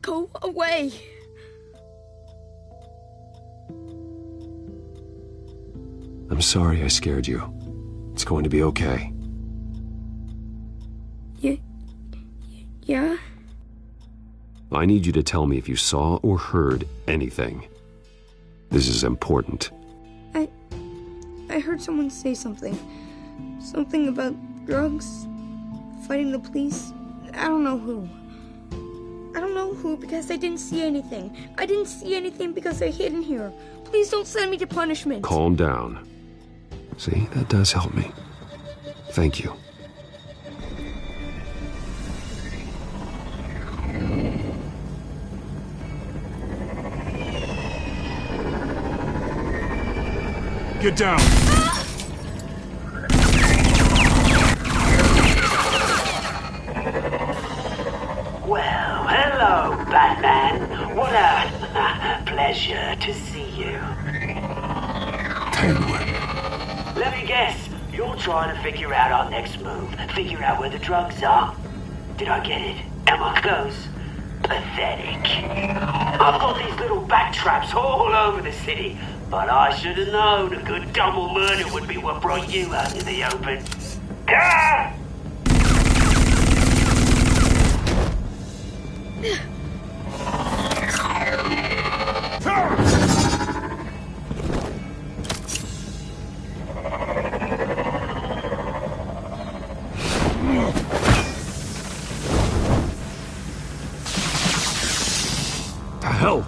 Go away. I'm sorry I scared you. It's going to be okay. Yeah? I need you to tell me if you saw or heard anything. This is important. I heard someone say something. Something about drugs, fighting the police. I don't know who. I don't know who because I didn't see anything. I didn't see anything because I hid in here. Please don't send me to punishment. Calm down. See, that does help me. Thank you. Get down! Well, hello, Batman. What a pleasure to see you. Let me guess, you're trying to figure out our next move. Figure out where the drugs are. Did I get it? Am I close? Pathetic. I've got these little bat traps all over the city, but I should have known a good double murder would be what brought you out in the open. Ah! The hell?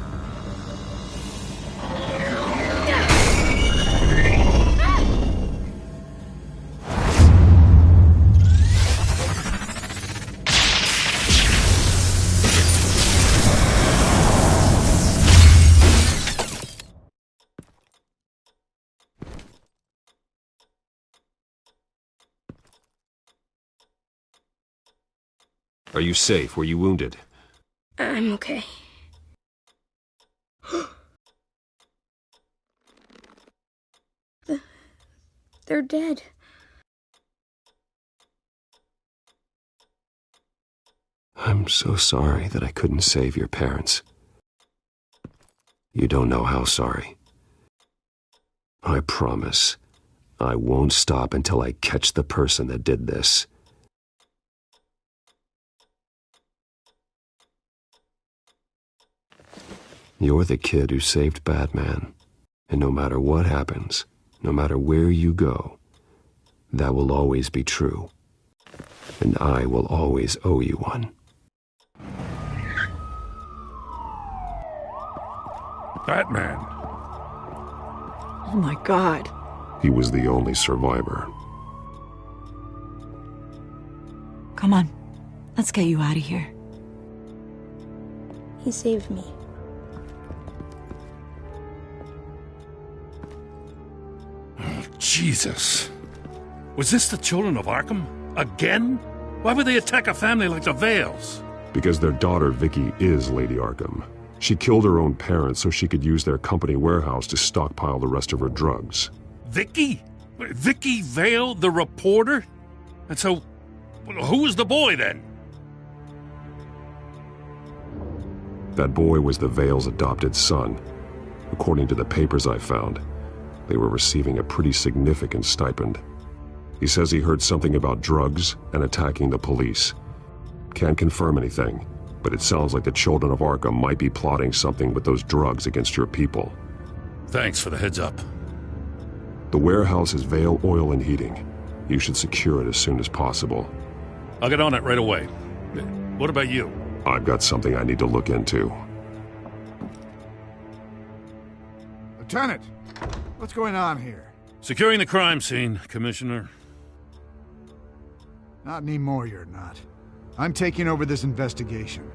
Are you safe? Were you wounded? I'm okay. They're dead. I'm so sorry that I couldn't save your parents. You don't know how sorry. I promise, I won't stop until I catch the person that did this. You're the kid who saved Batman, and no matter what happens, no matter where you go, that will always be true, and I will always owe you one. Batman. Oh my God. He was the only survivor. Come on, let's get you out of here. He saved me. Jesus. Was this the children of Arkham? Again? Why would they attack a family like the Vales? Because their daughter, Vicky, is Lady Arkham. She killed her own parents so she could use their company warehouse to stockpile the rest of her drugs. Vicky? Vicky Vale, the reporter? And so, who was the boy then? That boy was the Vale's adopted son. According to the papers I found, they were receiving a pretty significant stipend. He says he heard something about drugs and attacking the police. Can't confirm anything, but it sounds like the children of Arkham might be plotting something with those drugs against your people. Thanks for the heads up. The warehouse is Vale Oil and Heating. You should secure it as soon as possible. I'll get on it right away. What about you? I've got something I need to look into. Lieutenant, what's going on here? Securing the crime scene, Commissioner. Not anymore, you're not. I'm taking over this investigation.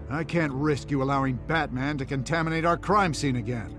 I can't risk you allowing Batman to contaminate our crime scene again.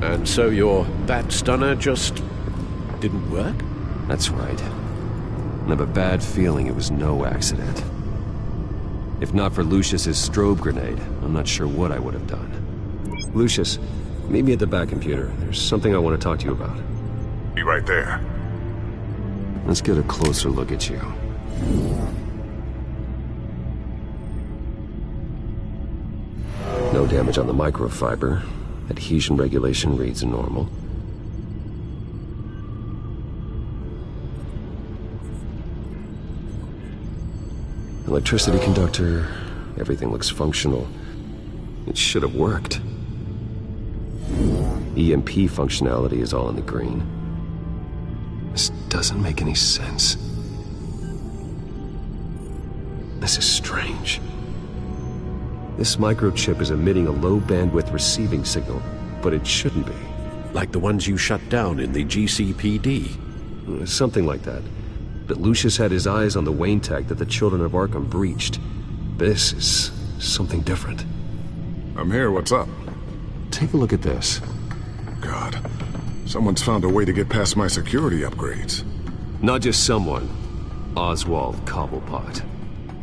And so your bat stunner just didn't work? That's right. I have a bad feeling it was no accident. If not for Lucius's strobe grenade, I'm not sure what I would have done. Lucius, meet me at the back computer. There's something I want to talk to you about. Be right there. Let's get a closer look at you. No damage on the microfiber. Adhesion regulation reads normal. Electricity conductor, everything looks functional. It should have worked. EMP functionality is all in the green. This doesn't make any sense. This is strange. This microchip is emitting a low-bandwidth receiving signal, but it shouldn't be. Like the ones you shut down in the GCPD? Something like that. But Lucius had his eyes on the Wayne tech that the children of Arkham breached. This is something different. I'm here, what's up? Take a look at this. God, someone's found a way to get past my security upgrades. Not just someone. Oswald Cobblepot.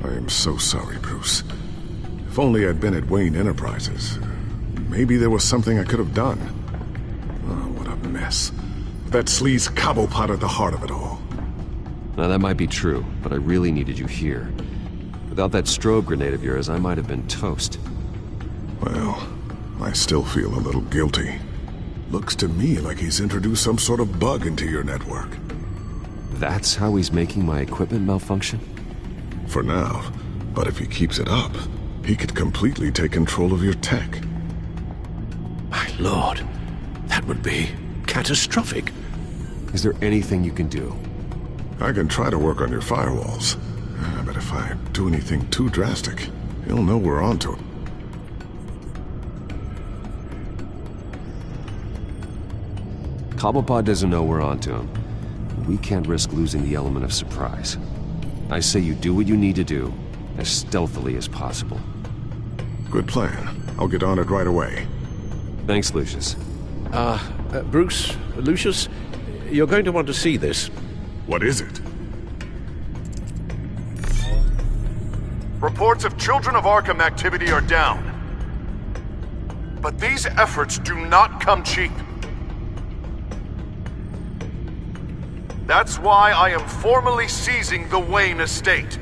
I am so sorry, Bruce. If only I'd been at Wayne Enterprises. Maybe there was something I could have done. Oh, what a mess. That sleaze Cobblepot at the heart of it all. Now that might be true, but I really needed you here. Without that strobe grenade of yours, I might have been toast. Well, I still feel a little guilty. Looks to me like he's introduced some sort of bug into your network. That's how he's making my equipment malfunction? For now, but if he keeps it up, he could completely take control of your tech. My lord, that would be catastrophic. Is there anything you can do? I can try to work on your firewalls, but if I do anything too drastic, He'll know we're onto him. Cobblepot doesn't know we're onto him. We can't risk losing the element of surprise. I say you do what you need to do, as stealthily as possible. Good plan. I'll get on it right away. Thanks, Lucius. Bruce, Lucius, you're going to want to see this. What is it? Reports of Children of Arkham activity are down. But these efforts do not come cheap. That's why I am formally seizing the Wayne estate,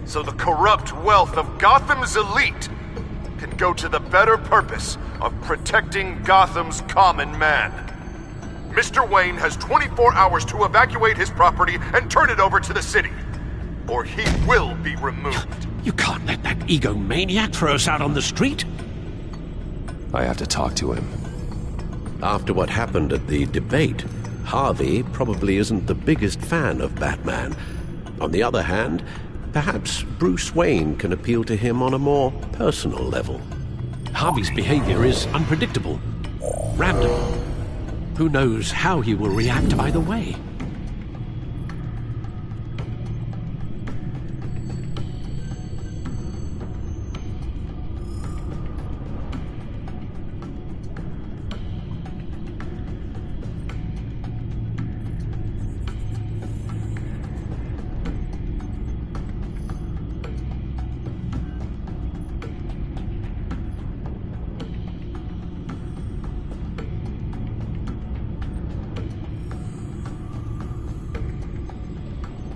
so the corrupt wealth of Gotham's elite can go to the better purpose of protecting Gotham's common man. Mr. Wayne has 24 hours to evacuate his property and turn it over to the city, or he will be removed. You can't let that egomaniac throw us out on the street. I have to talk to him. After what happened at the debate, Harvey probably isn't the biggest fan of Batman. On the other hand, perhaps Bruce Wayne can appeal to him on a more personal level. Harvey's behavior is unpredictable, random. Who knows how he will react either way?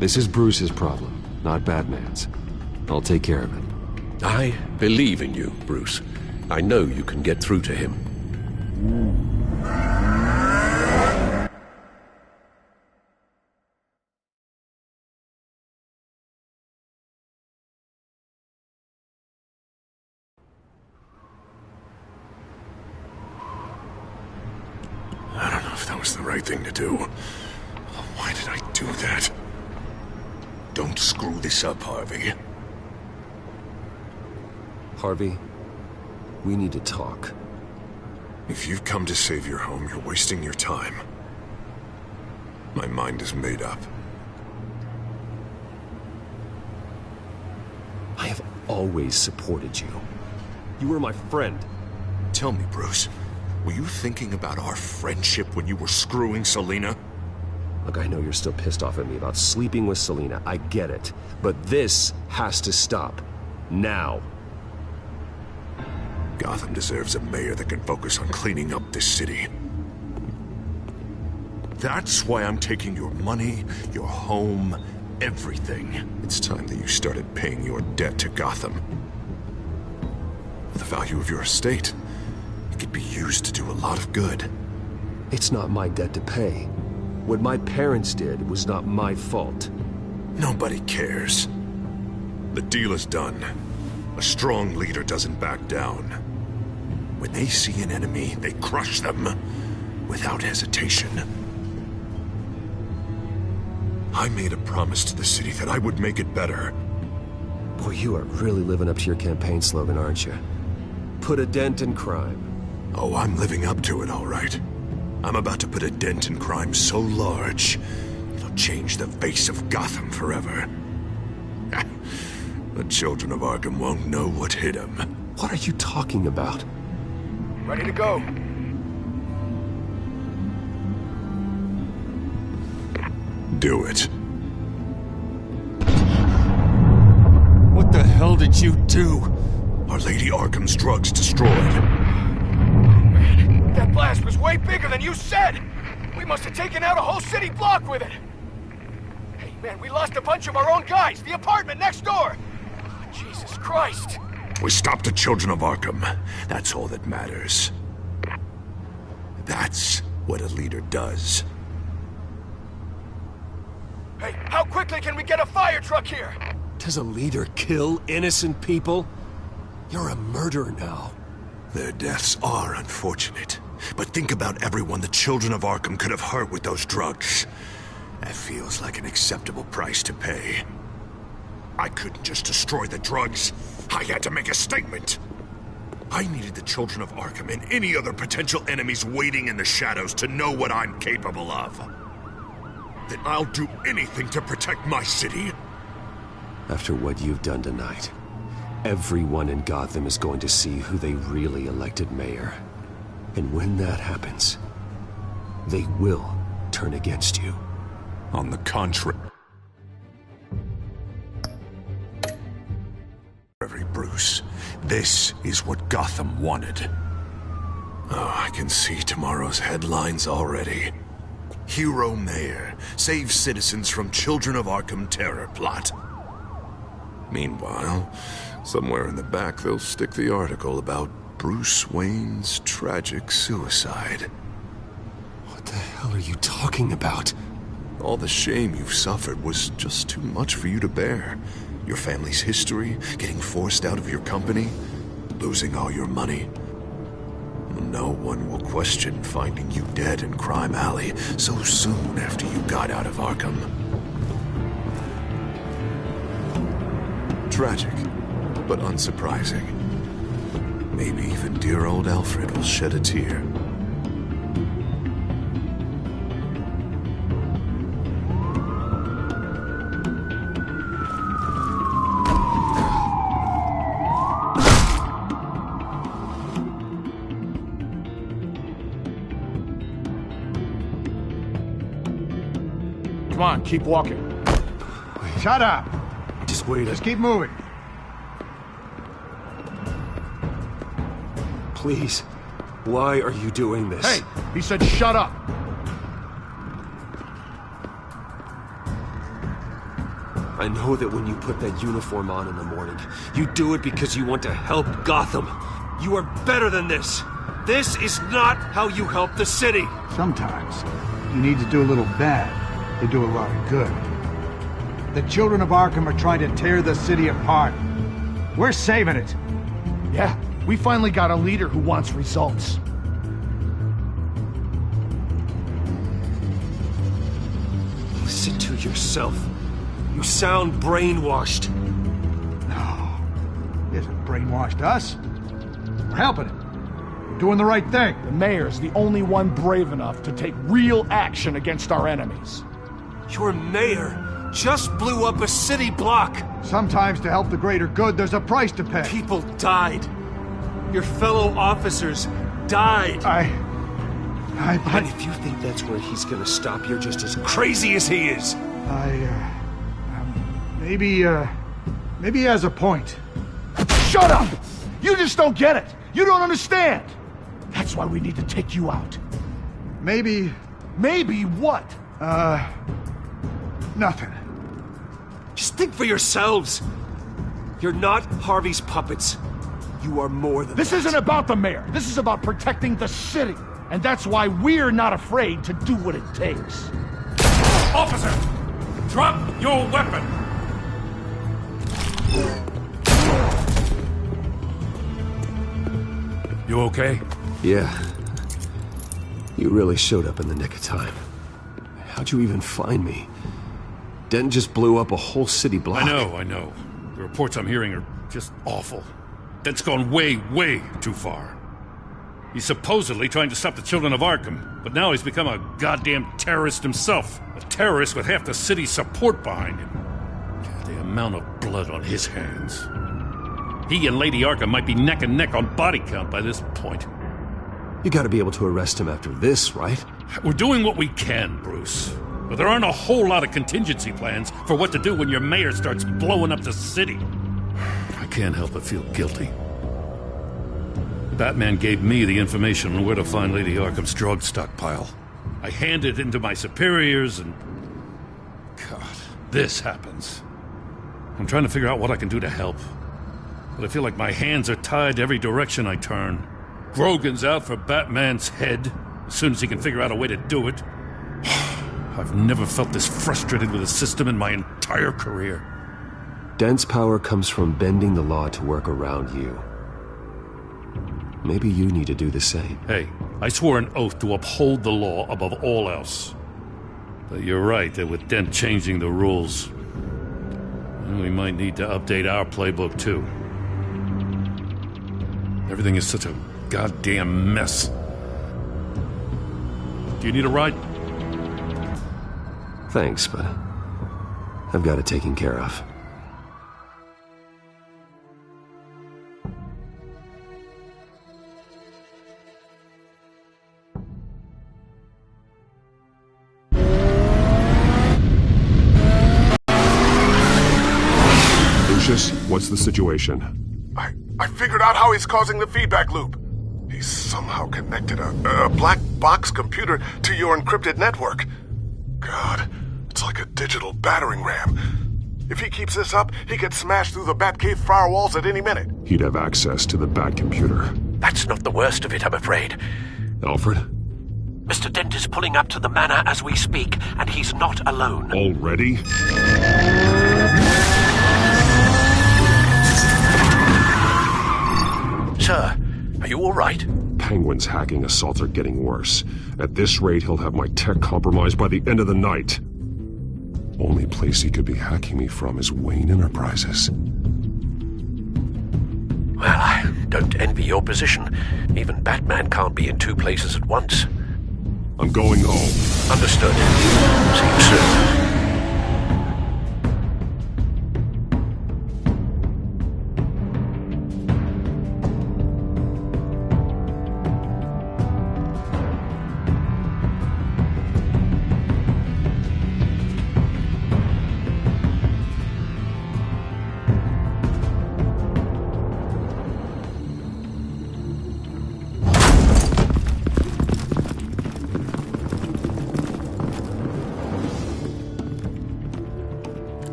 This is Bruce's problem, not Batman's. I'll take care of it. I believe in you, Bruce. I know you can get through to him. I don't know if that was the right thing to do. Why did I do that? Don't screw this up, Harvey. Harvey, we need to talk. If you've come to save your home, you're wasting your time. My mind is made up. I have always supported you. You were my friend. Tell me, Bruce, were you thinking about our friendship when you were screwing Selina? Look, I know you're still pissed off at me about sleeping with Selina. I get it. But this has to stop. Now. Gotham deserves a mayor that can focus on cleaning up this city. That's why I'm taking your money, your home, everything. It's time that you started paying your debt to Gotham. For the value of your estate, it could be used to do a lot of good. It's not my debt to pay. What my parents did was not my fault. Nobody cares. The deal is done. A strong leader doesn't back down. When they see an enemy, they crush them without hesitation. I made a promise to the city that I would make it better. Boy, you are really living up to your campaign slogan, aren't you? Put a dent in crime. Oh, I'm living up to it, all right. I'm about to put a dent in crime so large, it'll change the face of Gotham forever. The children of Arkham won't know what hit them. What are you talking about? Ready to go. Do it. What the hell did you do? Our Lady Arkham's drugs destroyed. That blast was way bigger than you said! We must have taken out a whole city block with it! Hey man, we lost a bunch of our own guys! The apartment next door! Oh, Jesus Christ! We stopped the children of Arkham. That's all that matters. That's what a leader does. Hey, how quickly can we get a fire truck here? Does a leader kill innocent people? You're a murderer now. Their deaths are unfortunate. But think about everyone the children of Arkham could have hurt with those drugs. That feels like an acceptable price to pay. I couldn't just destroy the drugs. I had to make a statement. I needed the children of Arkham and any other potential enemies waiting in the shadows to know what I'm capable of. Then I'll do anything to protect my city. After what you've done tonight, everyone in Gotham is going to see who they really elected mayor. And when that happens, they will turn against you. On the contrary, Bruce, this is what Gotham wanted. Oh, I can see tomorrow's headlines already. Hero Mayor saves citizens from Children of Arkham terror plot. Meanwhile, somewhere in the back they'll stick the article about Bruce Wayne's tragic suicide. What the hell are you talking about? All the shame you've suffered was just too much for you to bear. Your family's history, getting forced out of your company, losing all your money. No one will question finding you dead in Crime Alley so soon after you got out of Arkham. Tragic, but unsurprising. Maybe even dear old Alfred will shed a tear. Come on, keep walking. Shut up! Just wait. Just keep moving. Please. Why are you doing this? Hey, he said shut up. I know that when you put that uniform on in the morning, you do it because you want to help Gotham. You are better than this. This is not how you help the city. Sometimes you need to do a little bad to do a lot of good. The children of Arkham are trying to tear the city apart. We're saving it. Yeah, we finally got a leader who wants results. Listen to yourself. You sound brainwashed. No, he hasn't brainwashed us. We're helping him. We're doing the right thing. The mayor's the only one brave enough to take real action against our enemies. Your mayor just blew up a city block. Sometimes to help the greater good, there's a price to pay. People died. Your fellow officers died. And if you think that's where he's gonna stop, you're just as crazy as he is. Maybe he has a point. Shut up! You just don't get it. You don't understand. That's why we need to take you out. Maybe what? Nothing. Just think for yourselves. You're not Harvey's puppets. You are more than This that. isn't about the mayor. This is about protecting the city. And that's why we're not afraid to do what it takes. Officer! Drop your weapon! You okay? Yeah. You really showed up in the nick of time. How'd you even find me? Dent just blew up a whole city block. I know. The reports I'm hearing are just awful. Dent's gone way, way too far. He's supposedly trying to stop the children of Arkham, but now he's become a goddamn terrorist himself. A terrorist with half the city's support behind him. The amount of blood on his hands. He and Lady Arkham might be neck and neck on body count by this point. You gotta be able to arrest him after this, right? We're doing what we can, Bruce. But there aren't a whole lot of contingency plans for what to do when your mayor starts blowing up the city. I can't help but feel guilty. Batman gave me the information on where to find Lady Arkham's drug stockpile. I handed it into my superiors and... God, this happens. I'm trying to figure out what I can do to help. But I feel like my hands are tied every direction I turn. Grogan's out for Batman's head, as soon as he can figure out a way to do it. I've never felt this frustrated with the system in my entire career. Dent's power comes from bending the law to work around you. Maybe you need to do the same. Hey, I swore an oath to uphold the law above all else. But you're right that with Dent changing the rules, We might need to update our playbook, too. Everything is such a goddamn mess. Do you need a ride? Thanks, but I've got it taken care of. Lucius, what's the situation? I figured out how he's causing the feedback loop. He's somehow connected a black box computer to your encrypted network. God, it's like a digital battering ram. If he keeps this up, he could smash through the Batcave firewalls at any minute. He'd have access to the Bat computer. That's not the worst of it, I'm afraid. Alfred? Mr. Dent is pulling up to the manor as we speak, and he's not alone. Already? Sir, are you all right? Penguin's hacking assaults are getting worse. At this rate, he'll have my tech compromised by the end of the night. Only place he could be hacking me from is Wayne Enterprises. Well, I don't envy your position. Even Batman can't be in two places at once. I'm going home. Understood. See you soon.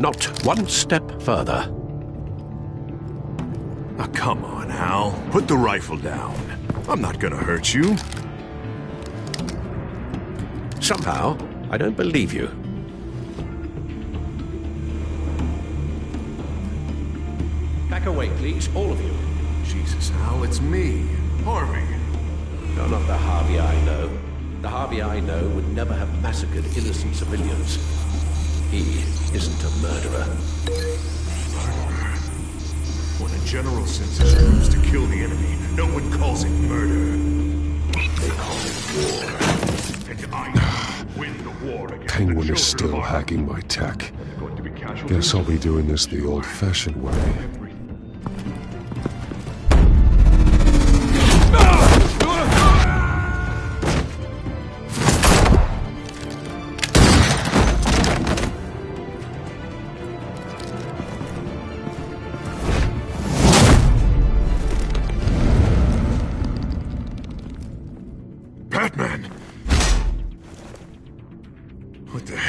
Not one step further. Now, come on, Hal. Put the rifle down. I'm not gonna hurt you. Somehow, I don't believe you. Back away, please, all of you. Jesus, Hal, it's me, Harvey. You're not the Harvey I know. The Harvey I know would never have massacred innocent civilians. He isn't a murderer. Murderer? When a general sends his troops to kill the enemy, no one calls it murder. They call it war. And I win the war against Penguin the is still children of hacking my tech. Guess I'll be doing this the old-fashioned way.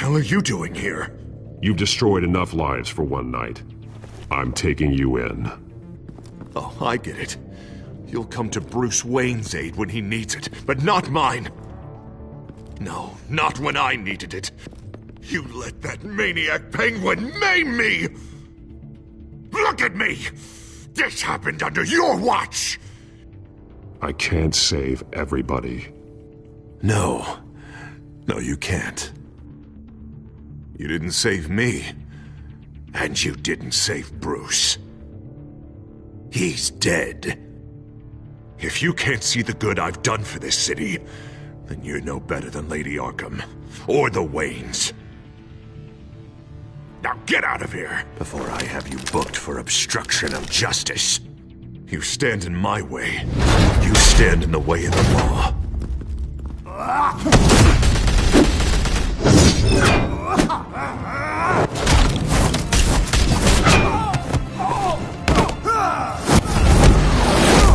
What are you doing here? You've destroyed enough lives for one night. I'm taking you in. Oh, I get it. You'll come to Bruce Wayne's aid when he needs it, but not mine. No, not when I needed it. You let that maniac Penguin maim me! Look at me! This happened under your watch! I can't save everybody. No. No, you can't. You didn't save me. And you didn't save Bruce. He's dead. If you can't see the good I've done for this city, then you're no better than Lady Arkham. Or the Waynes. Now get out of here, before I have you booked for obstruction of justice. You stand in my way. You stand in the way of the law.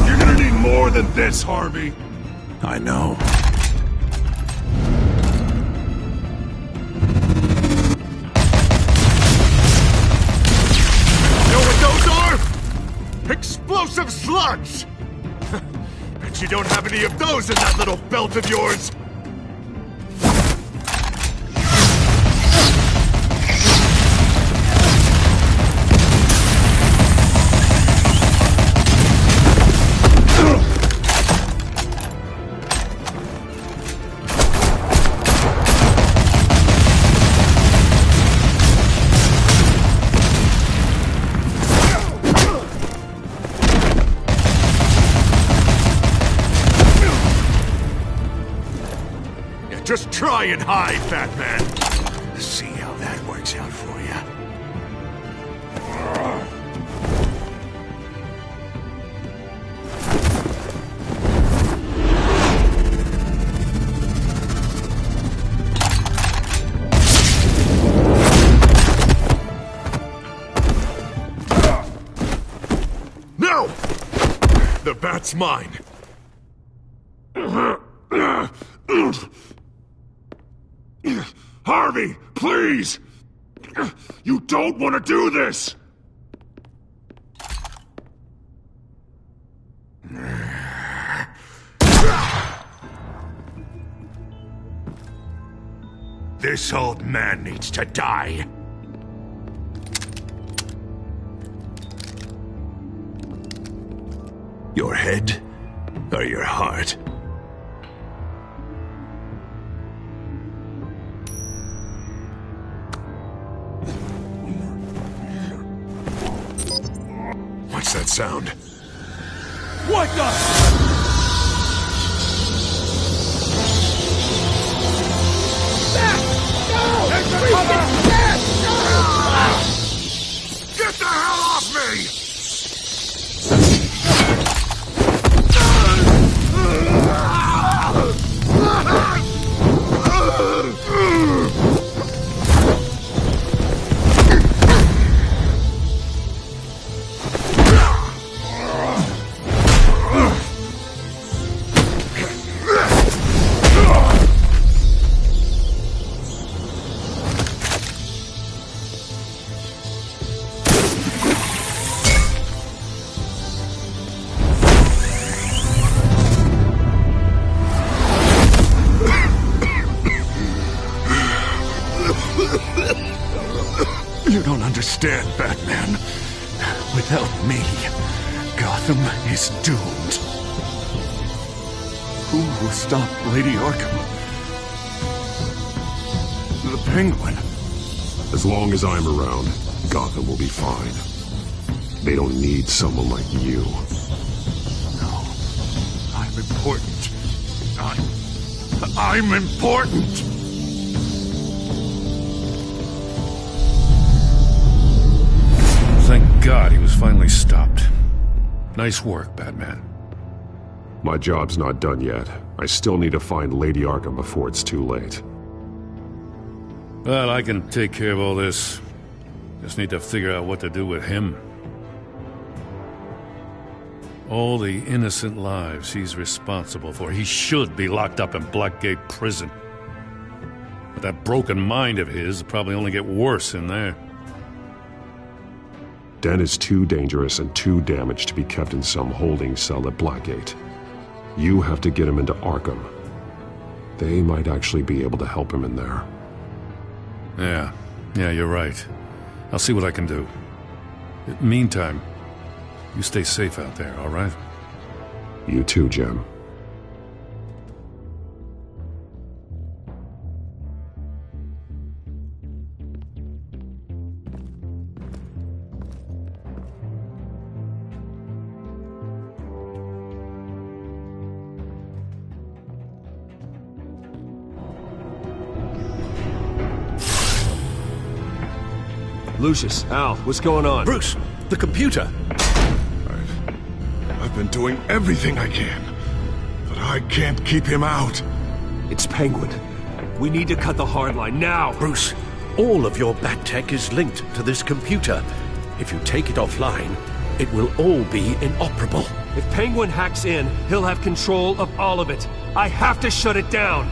You're gonna need more than this, Harvey. I know. Know what those are? Explosive slugs! Bet you don't have any of those in that little belt of yours! Try and hide, Batman. See how that works out for you. No! The bat's mine. Harvey, please! You don't want to do this! This old man needs to die. Your head or your heart? What's that sound? What the? Get the hell off me! You don't understand, Batman. Without me, Gotham is doomed. Who will stop Lady Arkham? The Penguin. As long as I'm around, Gotham will be fine. They don't need someone like you. No. I'm important. I'm important! Thank God he was finally stopped. Nice work, Batman. My job's not done yet. I still need to find Lady Arkham before it's too late. Well, I can take care of all this. Just need to figure out what to do with him. All the innocent lives he's responsible for. He should be locked up in Blackgate Prison. But that broken mind of his will probably only get worse in there. Den is too dangerous and too damaged to be kept in some holding cell at Blackgate. You have to get him into Arkham. They might actually be able to help him in there. Yeah, you're right. I'll see what I can do. Meantime, you stay safe out there, all right? You too, Jim. Lucius, Al, what's going on? Bruce, the computer! I've been doing everything I can, but I can't keep him out. It's Penguin. We need to cut the hard line now! Bruce, all of your bat tech is linked to this computer. If you take it offline, it will all be inoperable. If Penguin hacks in, he'll have control of all of it. I have to shut it down!